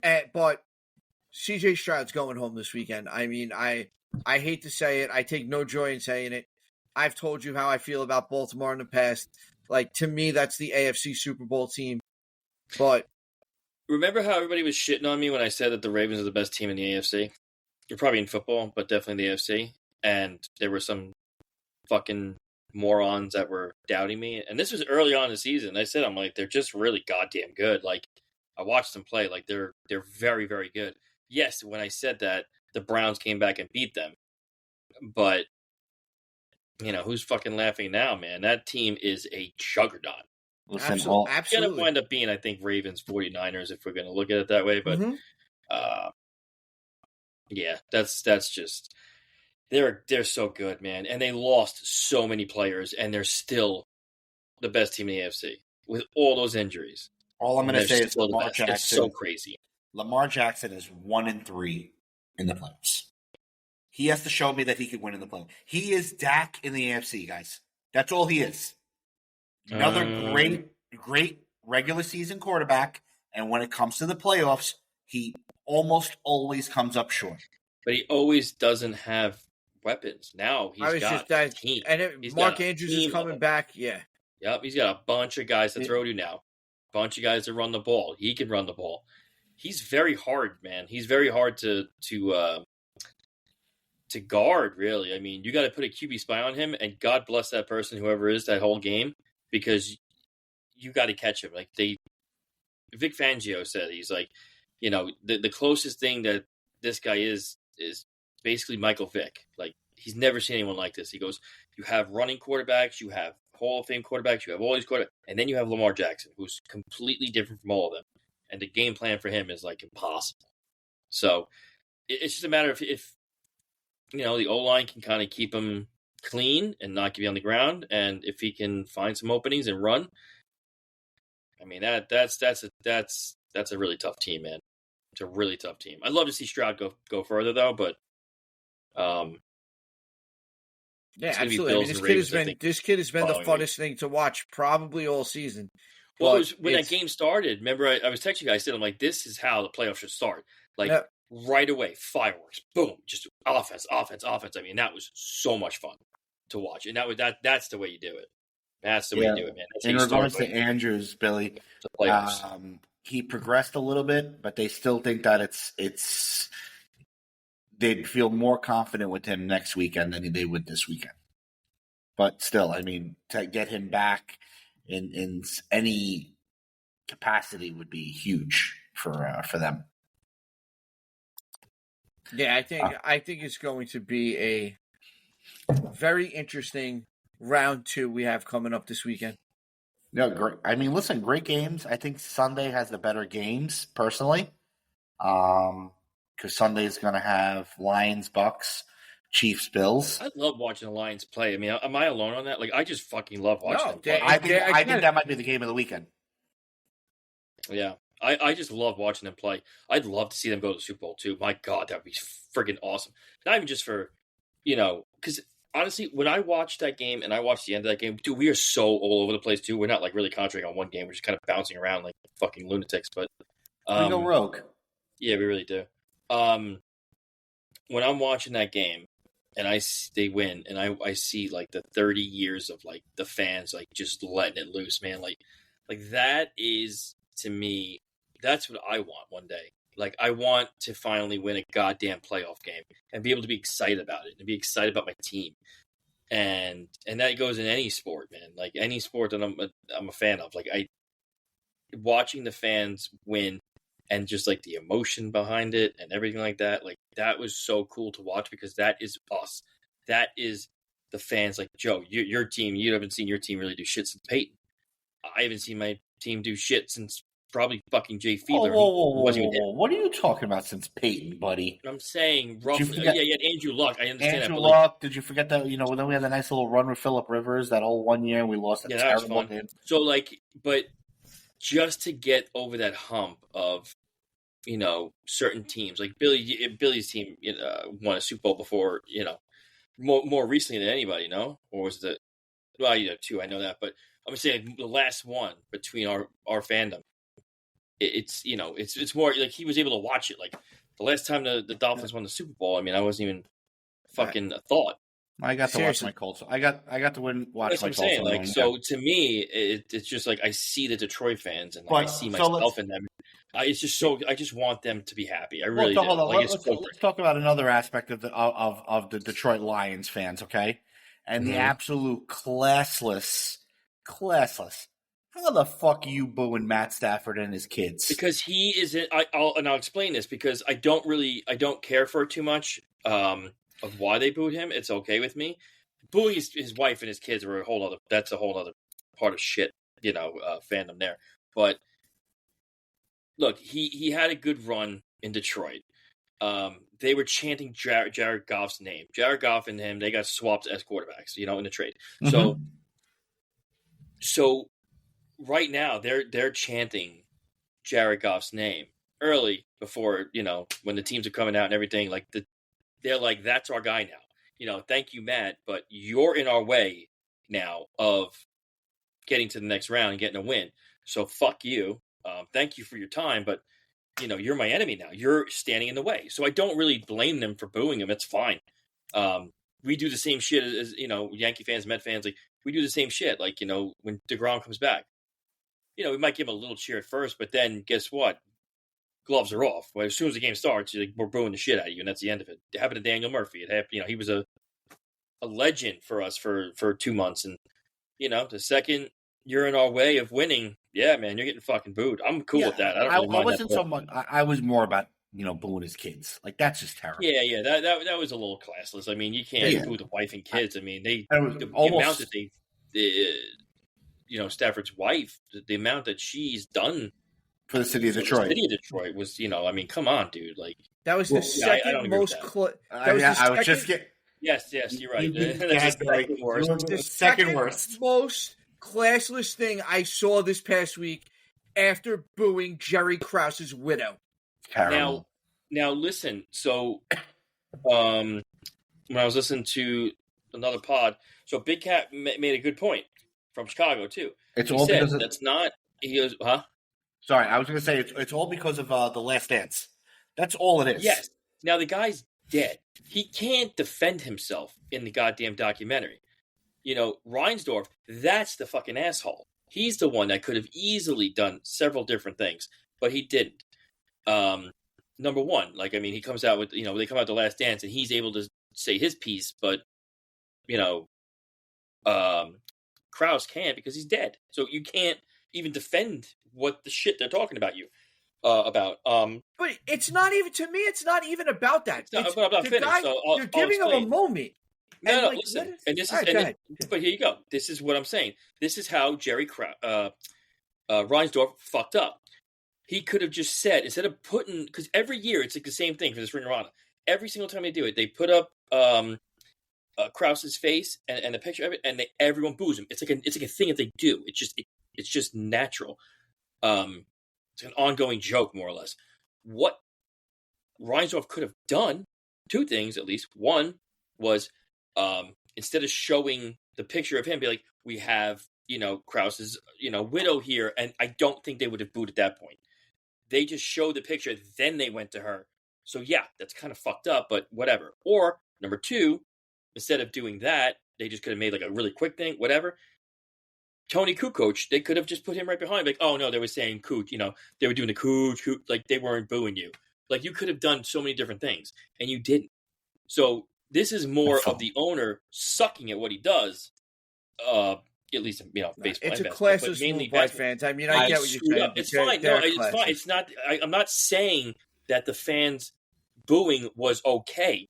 But CJ Stroud's going home this weekend. I mean, I hate to say it. I take no joy in saying it. I've told you how I feel about Baltimore in the past. Like, to me, that's the AFC Super Bowl team. But remember how everybody was shitting on me when I said that the Ravens are the best team in the AFC? You're probably in football, but definitely the AFC. And there were some fucking morons that were doubting me. And this was early on in the season. I said, I'm like, they're just really goddamn good. Like, I watched them play. Like they're very, very good. Yes, when I said that, the Browns came back and beat them, but who's fucking laughing now, man? That team is a juggernaut. Listen, Absolutely. all, It's Absolutely. going to wind up being, I think, Ravens 49ers if we're going to look at it that way. But yeah, that's just they're so good, man, and they lost so many players, and they're still the best team in the AFC with all those injuries. all I'm going to say is still the Lamar best. Jackson. It's so crazy. Lamar Jackson is 1-3 in the playoffs. He has to show me that he can win in the playoffs. He is Dak in the AFC, guys. That's all he is. Another great regular season quarterback, and when it comes to the playoffs, he almost always comes up short. But he always doesn't have weapons. Now he's got a team. And Mark Andrews is coming back. Yeah. Yep, he's got a bunch of guys to throw to now. A bunch of guys to run the ball. He can run the ball. He's very hard, man. He's very hard to guard, really. I mean, you got to put a QB spy on him, and God bless that person, whoever is that whole game, because you got to catch him. Like Vic Fangio said, he's like, the closest thing that this guy is basically Michael Vick. Like, he's never seen anyone like this. He goes, you have running quarterbacks, you have Hall of Fame quarterbacks, you have all these quarterbacks, and then you have Lamar Jackson, who's completely different from all of them. And the game plan for him is like impossible. So it's just a matter of if the O-line can kind of keep him clean and not get on the ground, and if he can find some openings and run. I mean, that's a really tough team, man. It's a really tough team. I'd love to see Stroud go further though, but yeah, absolutely. I mean, this kid has been the funnest thing to watch probably all season. Well, when that game started, remember I was texting you guys, I'm like, this is how the playoffs should start. Like right away, fireworks, boom, just offense. I mean, that was so much fun to watch, and that's the way you do it. That's the way you do it, man. In regards to Andrews, Billy, he progressed a little bit, but they still think that it's they'd feel more confident with him next weekend than they would this weekend. But still, I mean, to get him back in any capacity would be huge for them. Yeah, I think it's going to be a very interesting round 2 we have coming up this weekend. No, great. I mean, listen, great games. I think Sunday has the better games, personally, because Sunday is going to have Lions, Bucks, Chiefs, Bills. I love watching the Lions play. I mean, am I alone on that? Like, I just fucking love watching them play. I think that might be the game of the weekend. Yeah, I just love watching them play. I'd love to see them go to the Super Bowl, too. My God, that would be friggin' awesome. Not even just for, because honestly, when I watched that game and I watched the end of that game, dude, we are so all over the place, too. We're not, like, really concentrating on one game. We're just kind of bouncing around like fucking lunatics. But we go rogue. Yeah, we really do. When I'm watching that game and they win, and I see, like, the 30 years of, like, the fans, like, just letting it loose, man. Like that is, to me, that's what I want one day. Like, I want to finally win a goddamn playoff game and be able to be excited about it and be excited about my team. And that goes in any sport, man. Like, any sport that I'm a fan of. Like, watching the fans win and just, like, the emotion behind it and everything like that, like, that was so cool to watch because that is us. That is the fans. Like, Joe, your team, you haven't seen your team really do shit since Peyton. I haven't seen my team do shit since probably fucking Jay Fiedler. Whoa. What are you talking about since Peyton, buddy? I'm saying roughly. Yeah, Andrew Luck. I understand Andrew that. Luck. Did you forget that? Then we had a nice little run with Phillip Rivers that whole 1 year, and we lost a terrible game. So, like, but just to get over that hump of, certain teams, like Billy's team won a Super Bowl before, more recently than anybody, no? Or was it? Well, 2, I know that, but I'm saying the last one between our fandom. It's more like he was able to watch it. Like the last time the Dolphins won the Super Bowl, I mean, I wasn't even fucking a thought. I got to watch my Colts. I got to watch my Colts. Saying. Like, so to me, it's just like I see the Detroit fans and I see myself in them. It's just so I just want them to be happy. I really do. Hold on. Let's talk about another aspect of the Detroit Lions fans, okay? And the absolute classless How the fuck are you booing Matt Stafford and his kids? Because he isn't. I'll explain this because I don't care for it too much. Of why they booed him, it's okay with me. Booing his wife and his kids are that's a whole other part of shit, fandom there. But look, he had a good run in Detroit. They were chanting Jared Goff's name. Jared Goff and him, they got swapped as quarterbacks, in the trade. Mm-hmm. So right now they're chanting Jared Goff's name early before, when the teams are coming out and everything. Like they're like, that's our guy now. Thank you, Matt, but you're in our way now of getting to the next round and getting a win. So fuck you. Thank you for your time, but you're my enemy now. You're standing in the way. So I don't really blame them for booing him. It's fine. We do the same shit as, Yankee fans, Met fans. Like, we do the same shit. Like, when DeGrom comes back, we might give him a little cheer at first, but then guess what? Gloves are off. Well, as soon as the game starts, we're booing the shit out of you, and that's the end of it. It happened to Daniel Murphy. It happened, he was a legend for us for 2 months. And, the second you're in our way of winning, yeah, man, you're getting fucking booed. I'm cool with that. I wasn't so much. I was more about booing his kids. Like, that's just terrible. Yeah. That was a little classless. I mean, you can't boo the wife and kids. I mean, the amount that Stafford's wife, the amount that she's done for the city of Detroit. The city of Detroit was, come on, dude. Like, that was the second most. Yes, you're right. The second worst. Most classless thing I saw this past week after booing Jerry Krause's widow. Now listen. So, when I was listening to another pod, so Big Cat made a good point from Chicago too. It's all because that's not. He goes, huh? Sorry, I was going to say it's all because of The Last Dance. That's all it is. Yes. Now the guy's dead. He can't defend himself in the goddamn documentary. Reinsdorf, that's the fucking asshole. He's the one that could have easily done several different things, but he didn't. Number one, he comes out with, they come out The Last Dance and he's able to say his piece, but, Krause can't because he's dead. So you can't even defend what the shit they're talking about you. But it's not even, to me, it's not even about that. You're giving him a moment. No, listen. But here you go. This is what I'm saying. This is how Jerry Reinsdorf fucked up. He could have just said, instead of putting, because every year it's like the same thing for this Ring of Honor. Every single time they do it, they put up Krause's face and a picture of it, and everyone boos him. It's like a thing that they do. It's just natural. It's an ongoing joke, more or less. What Reinsdorf could have done, two things at least. One was instead of showing the picture of him, be like, we have, Krause's, widow here, and I don't think they would have booed at that point. They just showed the picture, then they went to her. So yeah, that's kind of fucked up, but whatever. Or number two, instead of doing that, they just could have made like a really quick thing, whatever. Tony Kukoc, they could have just put him right behind, like, oh no, they were saying Cooch, they were doing the Cooch, like they weren't booing you. Like, you could have done so many different things, and you didn't. So this is more of the owner sucking at what he does, at least, baseball. It's a classless move by fans. I mean, I get what you're saying. It's fine. No, it's fine. It's not. I'm not saying that the fans booing was okay.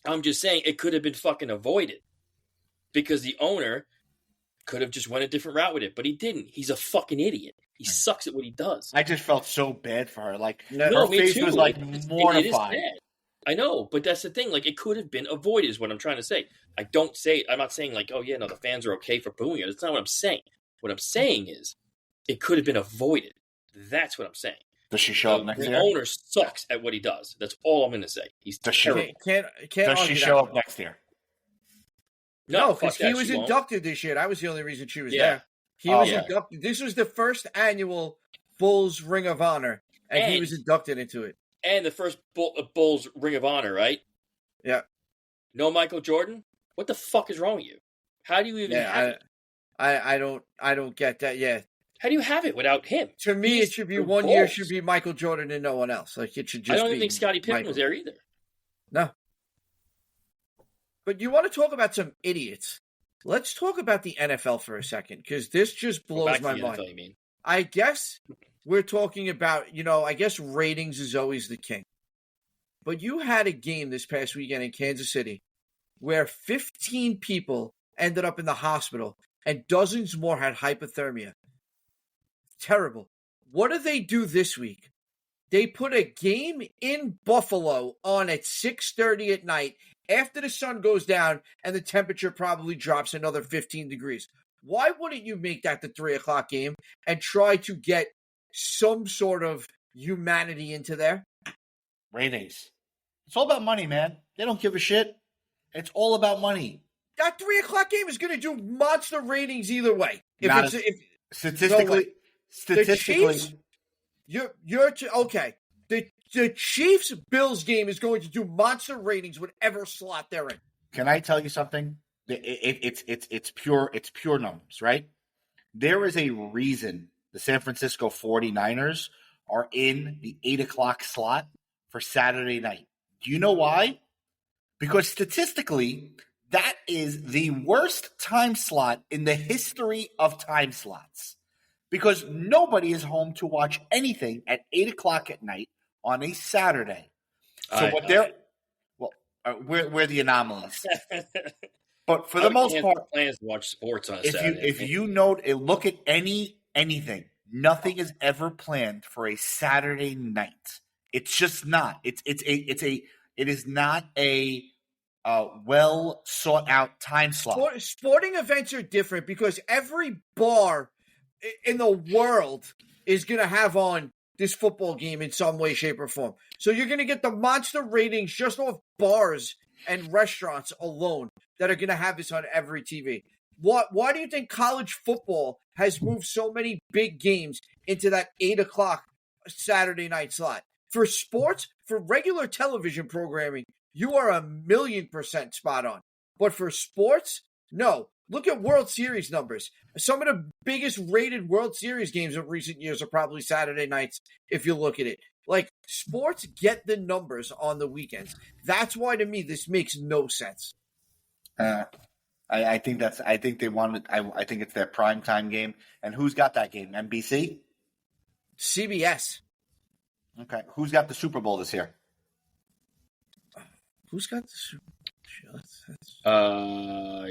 I'm just saying it could have been fucking avoided because the owner could have just went a different route with it, but he didn't. He's a fucking idiot. He sucks at what he does. I just felt so bad for her. Like, her face was like mortified. It is bad. I know, but that's the thing. Like, it could have been avoided is what I'm trying to say. I'm not saying like, oh yeah, no, the fans are okay for booing it. That's not what I'm saying. What I'm saying is it could have been avoided. That's what I'm saying. Does she show up next year? The owner sucks at what he does. That's all I'm going to say. He's terrible. Does she show up next year? No, because he was inducted this year. That was the only reason she was there. He was inducted. This was the first annual Bulls Ring of Honor, and he was inducted into it. And the first Bulls Ring of Honor, right? Yeah. No Michael Jordan? What the fuck is wrong with you? How do you even have it? I don't get that. Yeah. How do you have it without him? To me, it should be one year should be Michael Jordan and no one else. Like, it should just I don't even think Scottie Pippen was there either. No. But you want to talk about some idiots. Let's talk about the NFL for a second, because this just blows back my to the mind. NFL, you mean? I guess we're talking about, I guess ratings is always the king. But you had a game this past weekend in Kansas City where 15 people ended up in the hospital and dozens more had hypothermia. Terrible. What do they do this week? They put a game in Buffalo on at 6:30 at night after the sun goes down and the temperature probably drops another 15 degrees. Why wouldn't you make that the 3 o'clock game and try to get some sort of humanity into there? Ratings. It's all about money, man. They don't give a shit. It's all about money. That 3 o'clock game is going to do monster ratings either way. Statistically, the Chiefs, okay. The Chiefs Bills game is going to do monster ratings whatever slot they're in. Can I tell you something? It's pure numbers, right? There is a reason the San Francisco 49ers are in the 8 o'clock slot for Saturday night. Do you know why? Because statistically, that is the worst time slot in the history of time slots. Because nobody is home to watch anything at 8 o'clock at night on a Saturday. So we're the anomalies. But for the most part, plans to watch sports on a Saturday. If you look at anything, nothing is ever planned for a Saturday night. It's just not. It is not a well sought out time slot. Sporting events are different because every bar in the world is going to have on this football game in some way, shape, or form. So you're going to get the monster ratings just off bars and restaurants alone that are going to have this on every TV. Why do you think college football has moved so many big games into that 8 o'clock Saturday night slot? For sports, for regular television programming, you are 1,000,000% spot on. But for sports, no. Look at World Series numbers. Some of the biggest rated World Series games of recent years are probably Saturday nights if you look at it. Like, sports get the numbers on the weekends. That's why, to me, this makes no sense. I think it's their primetime game. And who's got that game? NBC? CBS. Okay. Who's got the Super Bowl this year? Who's got the Super Bowl?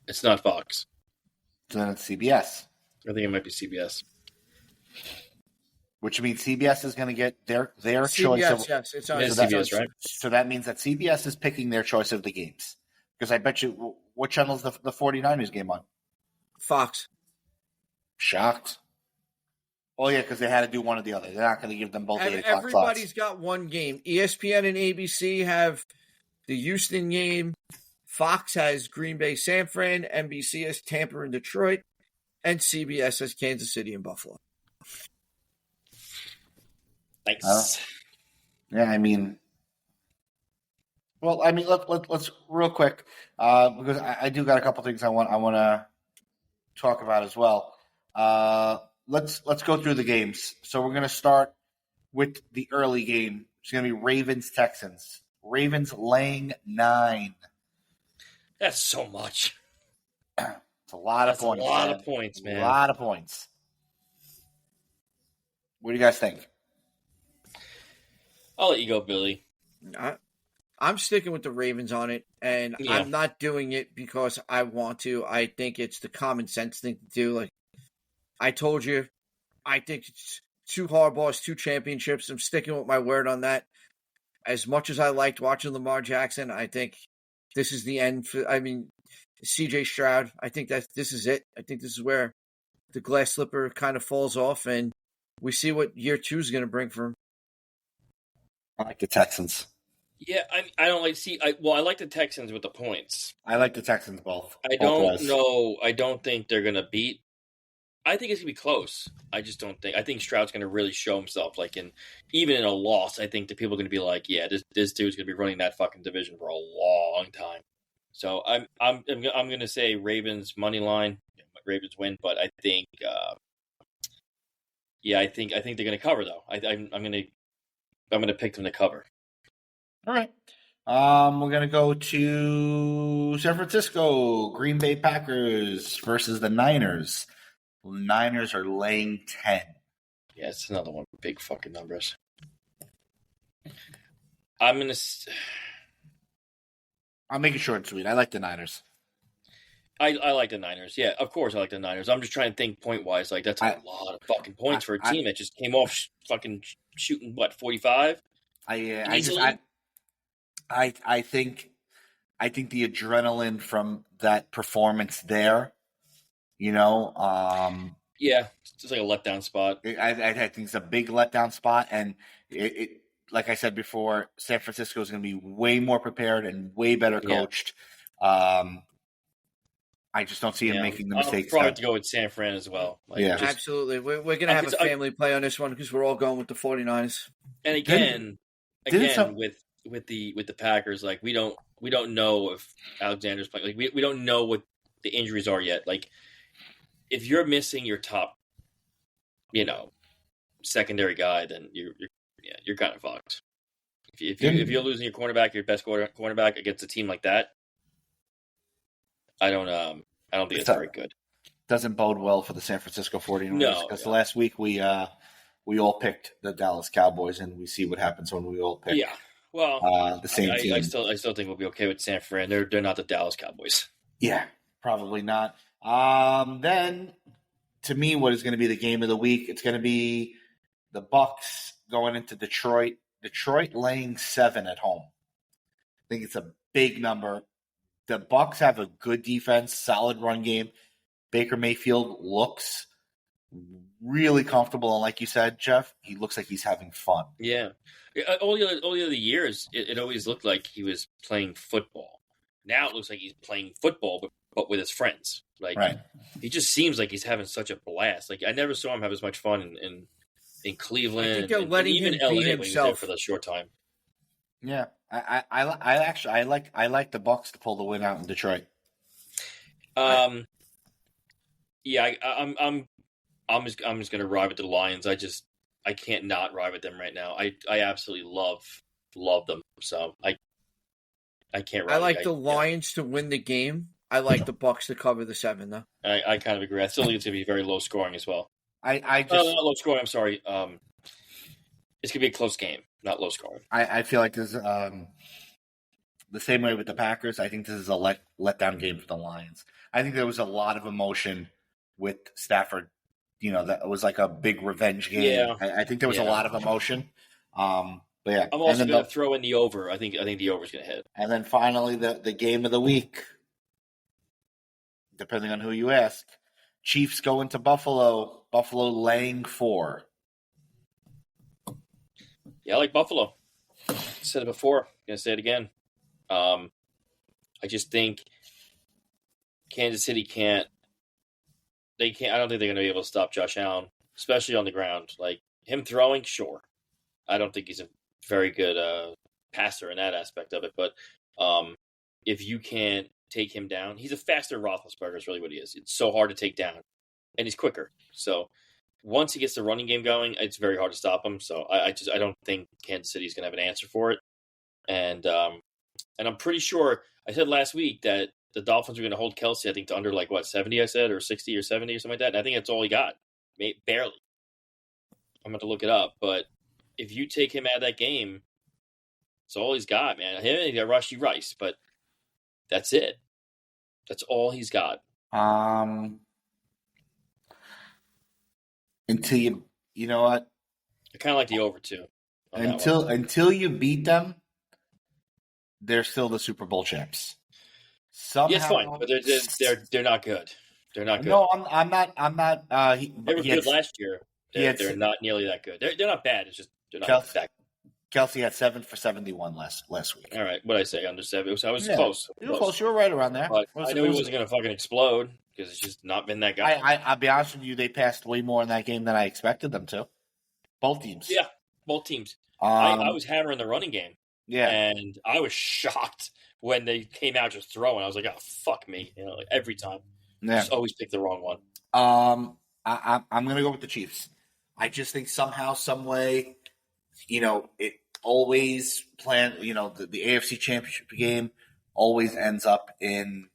It's not Fox. Then it's CBS. I think it might be CBS. Which means CBS is going to get their CBS, choice of. Yes, it's on CBS, right? So that means that CBS is picking their choice of the games. Because I bet you, what channel is the 49ers game on? Fox. Shocked. Oh, yeah, because they had to do one or the other. They're not going to give them both the 8 o'clock slots. Everybody's got one game. ESPN and ABC have the Houston game. Fox has Green Bay, San Fran. NBC has Tampa and Detroit. And CBS has Kansas City and Buffalo. Nice. Yeah, I mean, let's real quick, because I do got a couple things I want to talk about as well. Let's go through the games. So we're going to start with the early game. It's going to be Ravens-Texans. Ravens laying 9. That's so much. It's a lot of points. A lot of points, man. A lot of points. What do you guys think? I'll let you go, Billy. I'm sticking with the Ravens on it, and Yeah. I'm not doing it because I want to. I think it's the common sense thing to do. Like I told you, I think it's 2 Harbaughs, 2 championships. I'm sticking with my word on that. As much as I liked watching Lamar Jackson, I think this is the end for, CJ Stroud. I think that this is it. I think this is where the glass slipper kind of falls off, and we see what year 2 is going to bring for him. I like the Texans. Yeah, I don't like I like the Texans with the points. I like the Texans both. I don't know. I don't think they're going to beat. I think it's going to be close. I just don't think. I think Stroud's going to really show himself. Even in a loss, I think the people are going to be like, yeah, this dude's going to be running that fucking division for a long time. So I'm going to say Ravens money line. Ravens win, but I think, I think they're going to cover though. I'm going to pick them to cover. All right. We're gonna go to San Francisco. Green Bay Packers versus the Niners. The Niners are laying 10. Yeah, it's another one. Big fucking numbers. I'm gonna. I'll make it short and sweet. I like the Niners. I like the Niners. Yeah, of course I like the Niners. I'm just trying to think point wise. Like that's a lot of fucking points for a team that just came off fucking shooting 45. I think the adrenaline from that performance there, yeah, it's just like a letdown spot. I think it's a big letdown spot, and it like I said before, San Francisco is going to be way more prepared and way better coached. I just don't see him making the mistakes. I'll probably to go with San Fran as well. Absolutely. We're going to have a family play on this one because we're all going with the 49ers. And again, with the Packers, like we don't know if Alexander's playing. Like we don't know what the injuries are yet. Like if you're missing your top, secondary guy, then you're kind of fucked. If you're losing your cornerback, your best cornerback against a team like that, I don't think it's very good. Doesn't bode well for the San Francisco 49ers because last week we all picked the Dallas Cowboys, and we see what happens when we all pick. Yeah, well, the same team. I still think we'll be okay with San Fran. They're not the Dallas Cowboys. Yeah, probably not. Then, to me, what is going to be the game of the week? It's going to be the Bucs going into Detroit. Detroit laying 7 at home. I think it's a big number. The Bucs have a good defense, solid run game. Baker Mayfield looks really comfortable, and like you said, Jeff, he looks like he's having fun. Yeah, all the other years, it always looked like he was playing football. Now it looks like he's playing football, but with his friends. Like he just seems like he's having such a blast. Like I never saw him have as much fun in Cleveland. I think they're letting him be himself for the short time. Yeah, I like the Bucs to pull the win out in Detroit. I'm just gonna ride with the Lions. I can't not ride with them right now. I absolutely love them. So I can't. I like the Lions to win the game. I like the Bucs to cover the 7 though. I kind of agree. I still think it's gonna be very low scoring as well. Not low scoring. I'm sorry. It's gonna be a close game, not low scoring. I feel like there's the same way with the Packers. I think this is a letdown game for the Lions. I think there was a lot of emotion with Stafford. That was like a big revenge game. Yeah. I think there was a lot of emotion. But yeah, I'm also going to throw in the over. I think the over is going to hit. And then finally, the game of the week, depending on who you ask, Chiefs go into Buffalo. Buffalo laying 4. Yeah, I like Buffalo. I said it before. I'm going to say it again. I just think Kansas City can't. I don't think they're going to be able to stop Josh Allen, especially on the ground. Like him throwing, sure. I don't think he's a very good passer in that aspect of it. But if you can't take him down, he's a faster Roethlisberger is really what he is. It's so hard to take down, and he's quicker. So once he gets the running game going, it's very hard to stop him. So I don't think Kansas City is going to have an answer for it. And I'm pretty sure I said last week that the Dolphins are going to hold Kelce, I think, to under 70, I said, or 60 or 70 or something like that. And I think that's all he got. Barely. I'm going to look it up. But if you take him out of that game, that's all he's got, man. Him and Rashee Rice, but that's it. That's all he's got. Until you know what? I kind of like the over, too. Until you beat them, they're still the Super Bowl champs. Somehow, yes, fine, but they're not good. They're not good. No, I'm not. They were good last year. They're not nearly that good. They're not bad. It's just they're not that good. Kelce had 7 for 71 last week. All right, what did I say? Under 7. I was close. You were close. You were right around there. But I knew he wasn't going to fucking explode because it's just not been that guy. I'll be honest with you. They passed way more in that game than I expected them to. Both teams. Yeah, both teams. I was hammering the running game. Yeah, and I was shocked when they came out just throwing. I was like, "Oh, fuck me!" Every time. Yeah. Just always pick the wrong one. I'm going to go with the Chiefs. I just think somehow, some way, always plan. The AFC Championship game always ends up in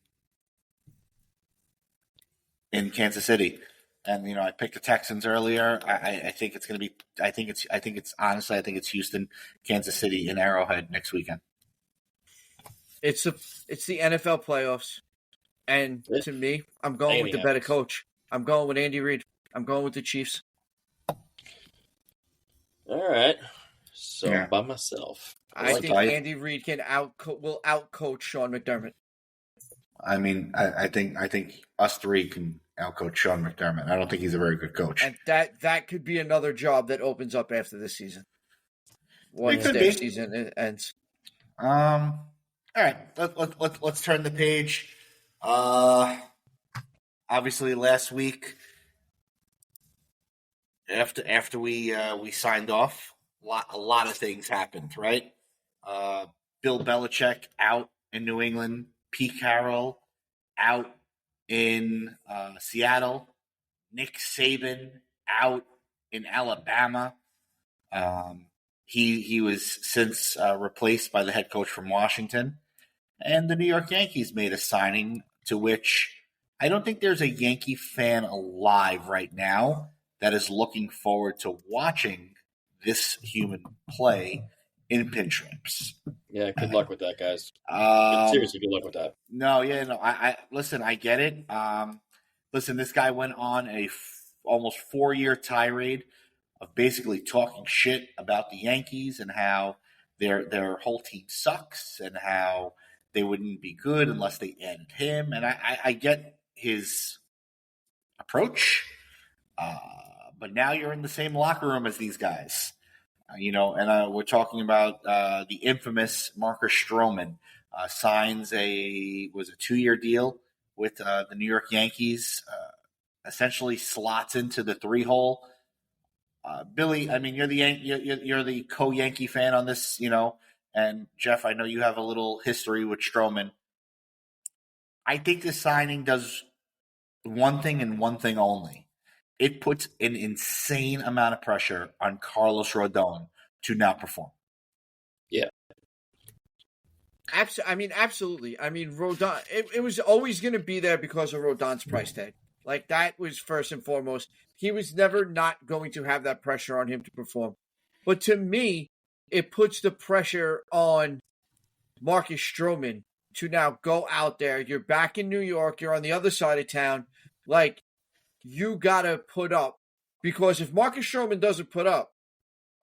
Kansas City. And I picked the Texans earlier. I think it's going to be. I think it's Houston, Kansas City, and Arrowhead next weekend. It's the NFL playoffs, and to me, I'm going with the better coach. I'm going with Andy Reid. I'm going with the Chiefs. All right. So by myself, I think Andy Reid will outcoach Sean McDermott. I mean, I think us three can outcoach Sean McDermott. I don't think he's a very good coach. And that could be another job that opens up after this season. Once their season ends. All right. Let's turn the page. Obviously, last week after we signed off, a lot of things happened. Right. Bill Belichick out in New England. Pete Carroll out in Seattle. Nick Saban out in Alabama. He was since replaced by the head coach from Washington. And the New York Yankees made a signing to which I don't think there's a Yankee fan alive right now that is looking forward to watching this human play in pin strips. Yeah, good luck with that, guys. Seriously, good luck with that. No. I listen. I get it. Listen, this guy went on a almost 4-year tirade of basically talking shit about the Yankees and how their whole team sucks and how they wouldn't be good unless they added him. And I get his approach, but now you're in the same locker room as these guys. And we're talking about the infamous Marcus Stroman signs a 2-year deal with the New York Yankees, essentially slots into the 3-hole. Billy, I mean, you're the co-Yankee fan on this, and Jeff, I know you have a little history with Stroman. I think this signing does one thing and one thing only. It puts an insane amount of pressure on Carlos Rodon to now perform. Yeah. Absolutely. I mean, Rodon, it was always going to be there because of Rodon's price tag. Like, that was first and foremost. He was never not going to have that pressure on him to perform. But to me, it puts the pressure on Marcus Stroman to now go out there. You're back in New York. You're on the other side of town. Like, you got to put up. Because if Marcus Stroman doesn't put up,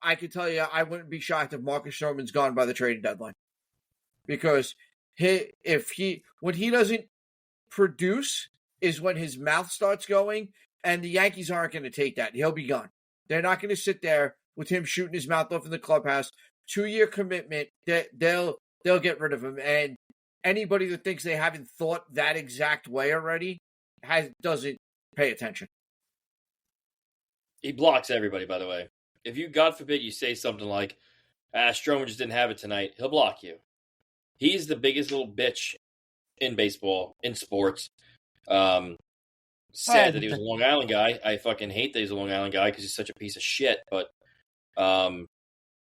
I can tell you I wouldn't be shocked if Marcus Stroman's gone by the trading deadline. Because when he doesn't produce is when his mouth starts going, and the Yankees aren't going to take that. He'll be gone. They're not going to sit there with him shooting his mouth off in the clubhouse. 2-year commitment. They'll get rid of him. And anybody that thinks they haven't thought that exact way already doesn't pay attention. He blocks everybody, by the way. If you, God forbid, you say something like, Stroman just didn't have it tonight, he'll block you. He's the biggest little bitch in baseball, in sports. Sad that he was a Long Island guy. I fucking hate that he's a Long Island guy because he's such a piece of shit. But, when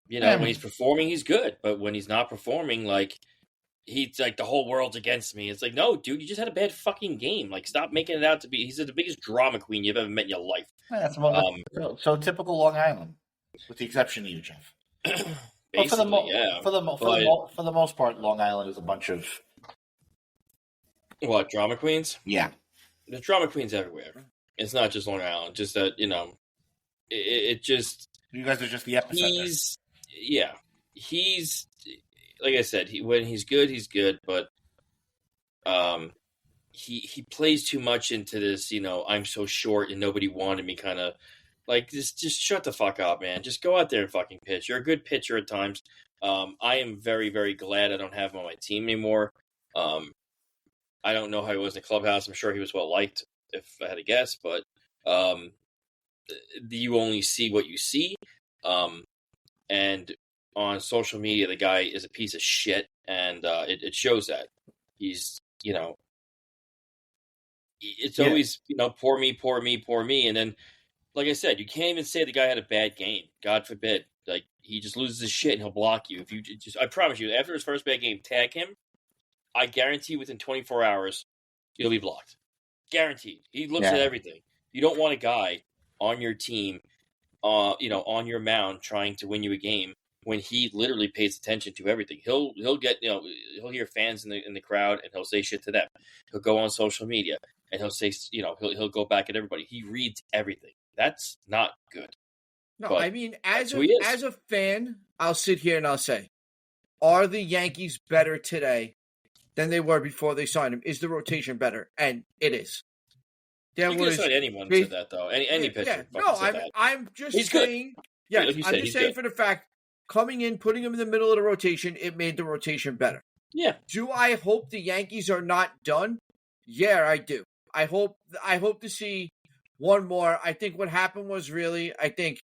he's performing, he's good. But when he's not performing, like, he's like, the whole world's against me. It's like, no, dude, you just had a bad fucking game. Like, stop making it out to be. He's the biggest drama queen you've ever met in your life. Yeah, that's so typical Long Island, with the exception of you, Jeff. For the most part, Long Island is a bunch of what, drama queens? Yeah, there's drama queens everywhere. It's not just Long Island. Just that it just you guys are just the epicenter. He's like I said. When he's good. But he plays too much into this. I'm so short and nobody wanted me kind of. Like, just shut the fuck up, man. Just go out there and fucking pitch. You're a good pitcher at times. I am very, very glad I don't have him on my team anymore. I don't know how he was in the clubhouse. I'm sure he was well-liked, if I had to guess. But you only see what you see. And on social media, the guy is a piece of shit. And it shows that. He's, it's always, poor me. And then, like I said, you can't even say the guy had a bad game. God forbid. Like, he just loses his shit and he'll block you. If you just, I promise you, after his first bad game, tag him. I guarantee within 24 hours, he'll be blocked. Guaranteed. He looks at everything. You don't want a guy on your team, on your mound trying to win you a game when he literally pays attention to everything. He'll get, he'll hear fans in the crowd and he'll say shit to them. He'll go on social media and he'll say, he'll go back at everybody. He reads everything. That's not good. No, But I mean, as a fan, I'll sit here and I'll say, are the Yankees better today than they were before they signed him? Is the rotation better? And it is. You can sign anyone to that, though. Any pitcher. Yeah. No, I'm just He's saying. Good. Yeah, like I'm just saying for the fact, coming in, putting him in the middle of the rotation, it made the rotation better. Yeah. Do I hope the Yankees are not done? Yeah, I do. I hope to see one more. I think what happened was I think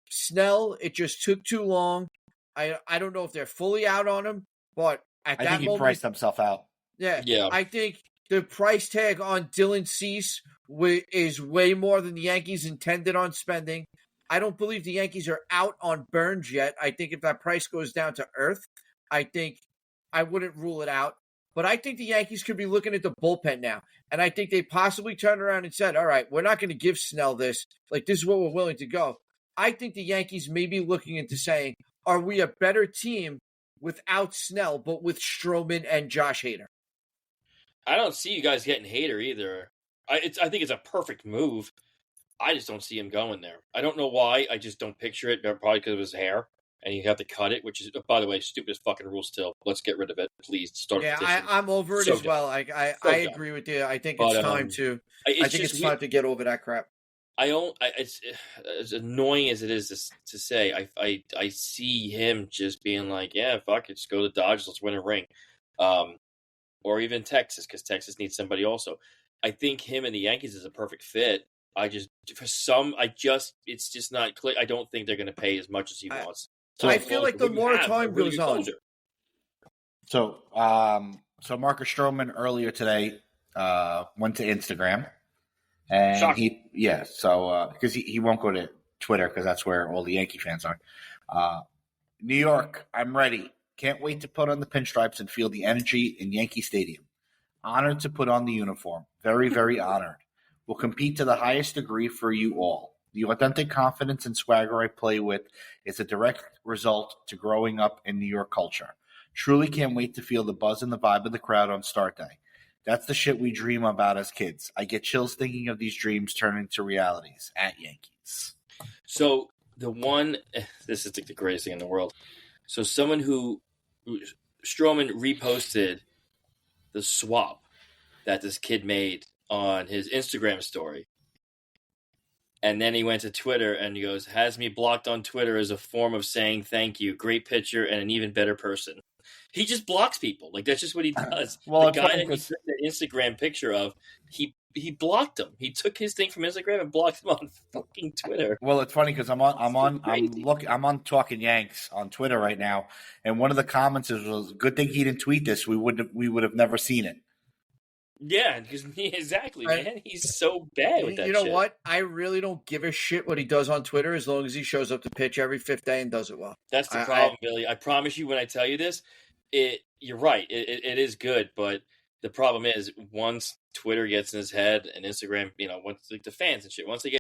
Snell, it just took too long. I don't know if they're fully out on him, but at that moment, he priced himself out. Yeah. I think the price tag on Dylan Cease is way more than the Yankees intended on spending. I don't believe the Yankees are out on Burns yet. I think if that price goes down to earth, I think I wouldn't rule it out. But I think the Yankees could be looking at the bullpen now. And I think they possibly turned around and said, all right, we're not going to give Snell this. Like, this is what we're willing to go. I think the Yankees may be looking into saying, are we a better team without Snell, but with Stroman and Josh Hader? I don't see you guys getting Hader either. I think it's a perfect move. I just don't see him going there. I don't know why. I just don't picture it. Probably because of his hair. And you have to cut it, which is, by the way, stupidest fucking rule still. Let's get rid of it, please. Start a petition. I'm over it as well. I agree with you. I think it's time to. I think it's time to get over that crap. It's as annoying as it is to say. I see him just being like, yeah, fuck it, just go to the Dodgers, let's win a ring, or even Texas, because Texas needs somebody also. I think him and the Yankees is a perfect fit. It's just not clear. I don't think they're going to pay as much as he wants. So I feel like the more time goes on. So Marcus Stroman earlier today went to Instagram, and Shocking. because he won't go to Twitter because that's where all the Yankee fans are. New York, I'm ready. Can't wait to put on the pinstripes and feel the energy in Yankee Stadium. Honored to put on the uniform. Very, very honored. Will compete to the highest degree for you all. The authentic confidence and swagger I play with is a direct result to growing up in New York culture. Truly can't wait to feel the buzz and the vibe of the crowd on start day. That's the shit we dream about as kids. I get chills thinking of these dreams turning to realities at Yankees. So this is the greatest thing in the world. So Stroman reposted the swap that this kid made on his Instagram story. And then he went to Twitter and he goes, has me blocked on Twitter as a form of saying thank you. Great picture and an even better person. He just blocks people. Like, that's just what he does. The guy that he took that Instagram picture of, he blocked him. He took his thing from Instagram and blocked him on fucking Twitter. Well, it's funny because I'm on Talking Yanks on Twitter right now, and one of the comments was, "Good thing he didn't tweet this. We would have never seen it." Yeah, because exactly, man. He's so bad with that. You know what? I really don't give a shit what he does on Twitter as long as he shows up to pitch every fifth day and does it well. That's the problem, Billy. I promise you, when I tell you this, you're right. It is good, but the problem is once Twitter gets in his head and Instagram, once the fans and shit, once they get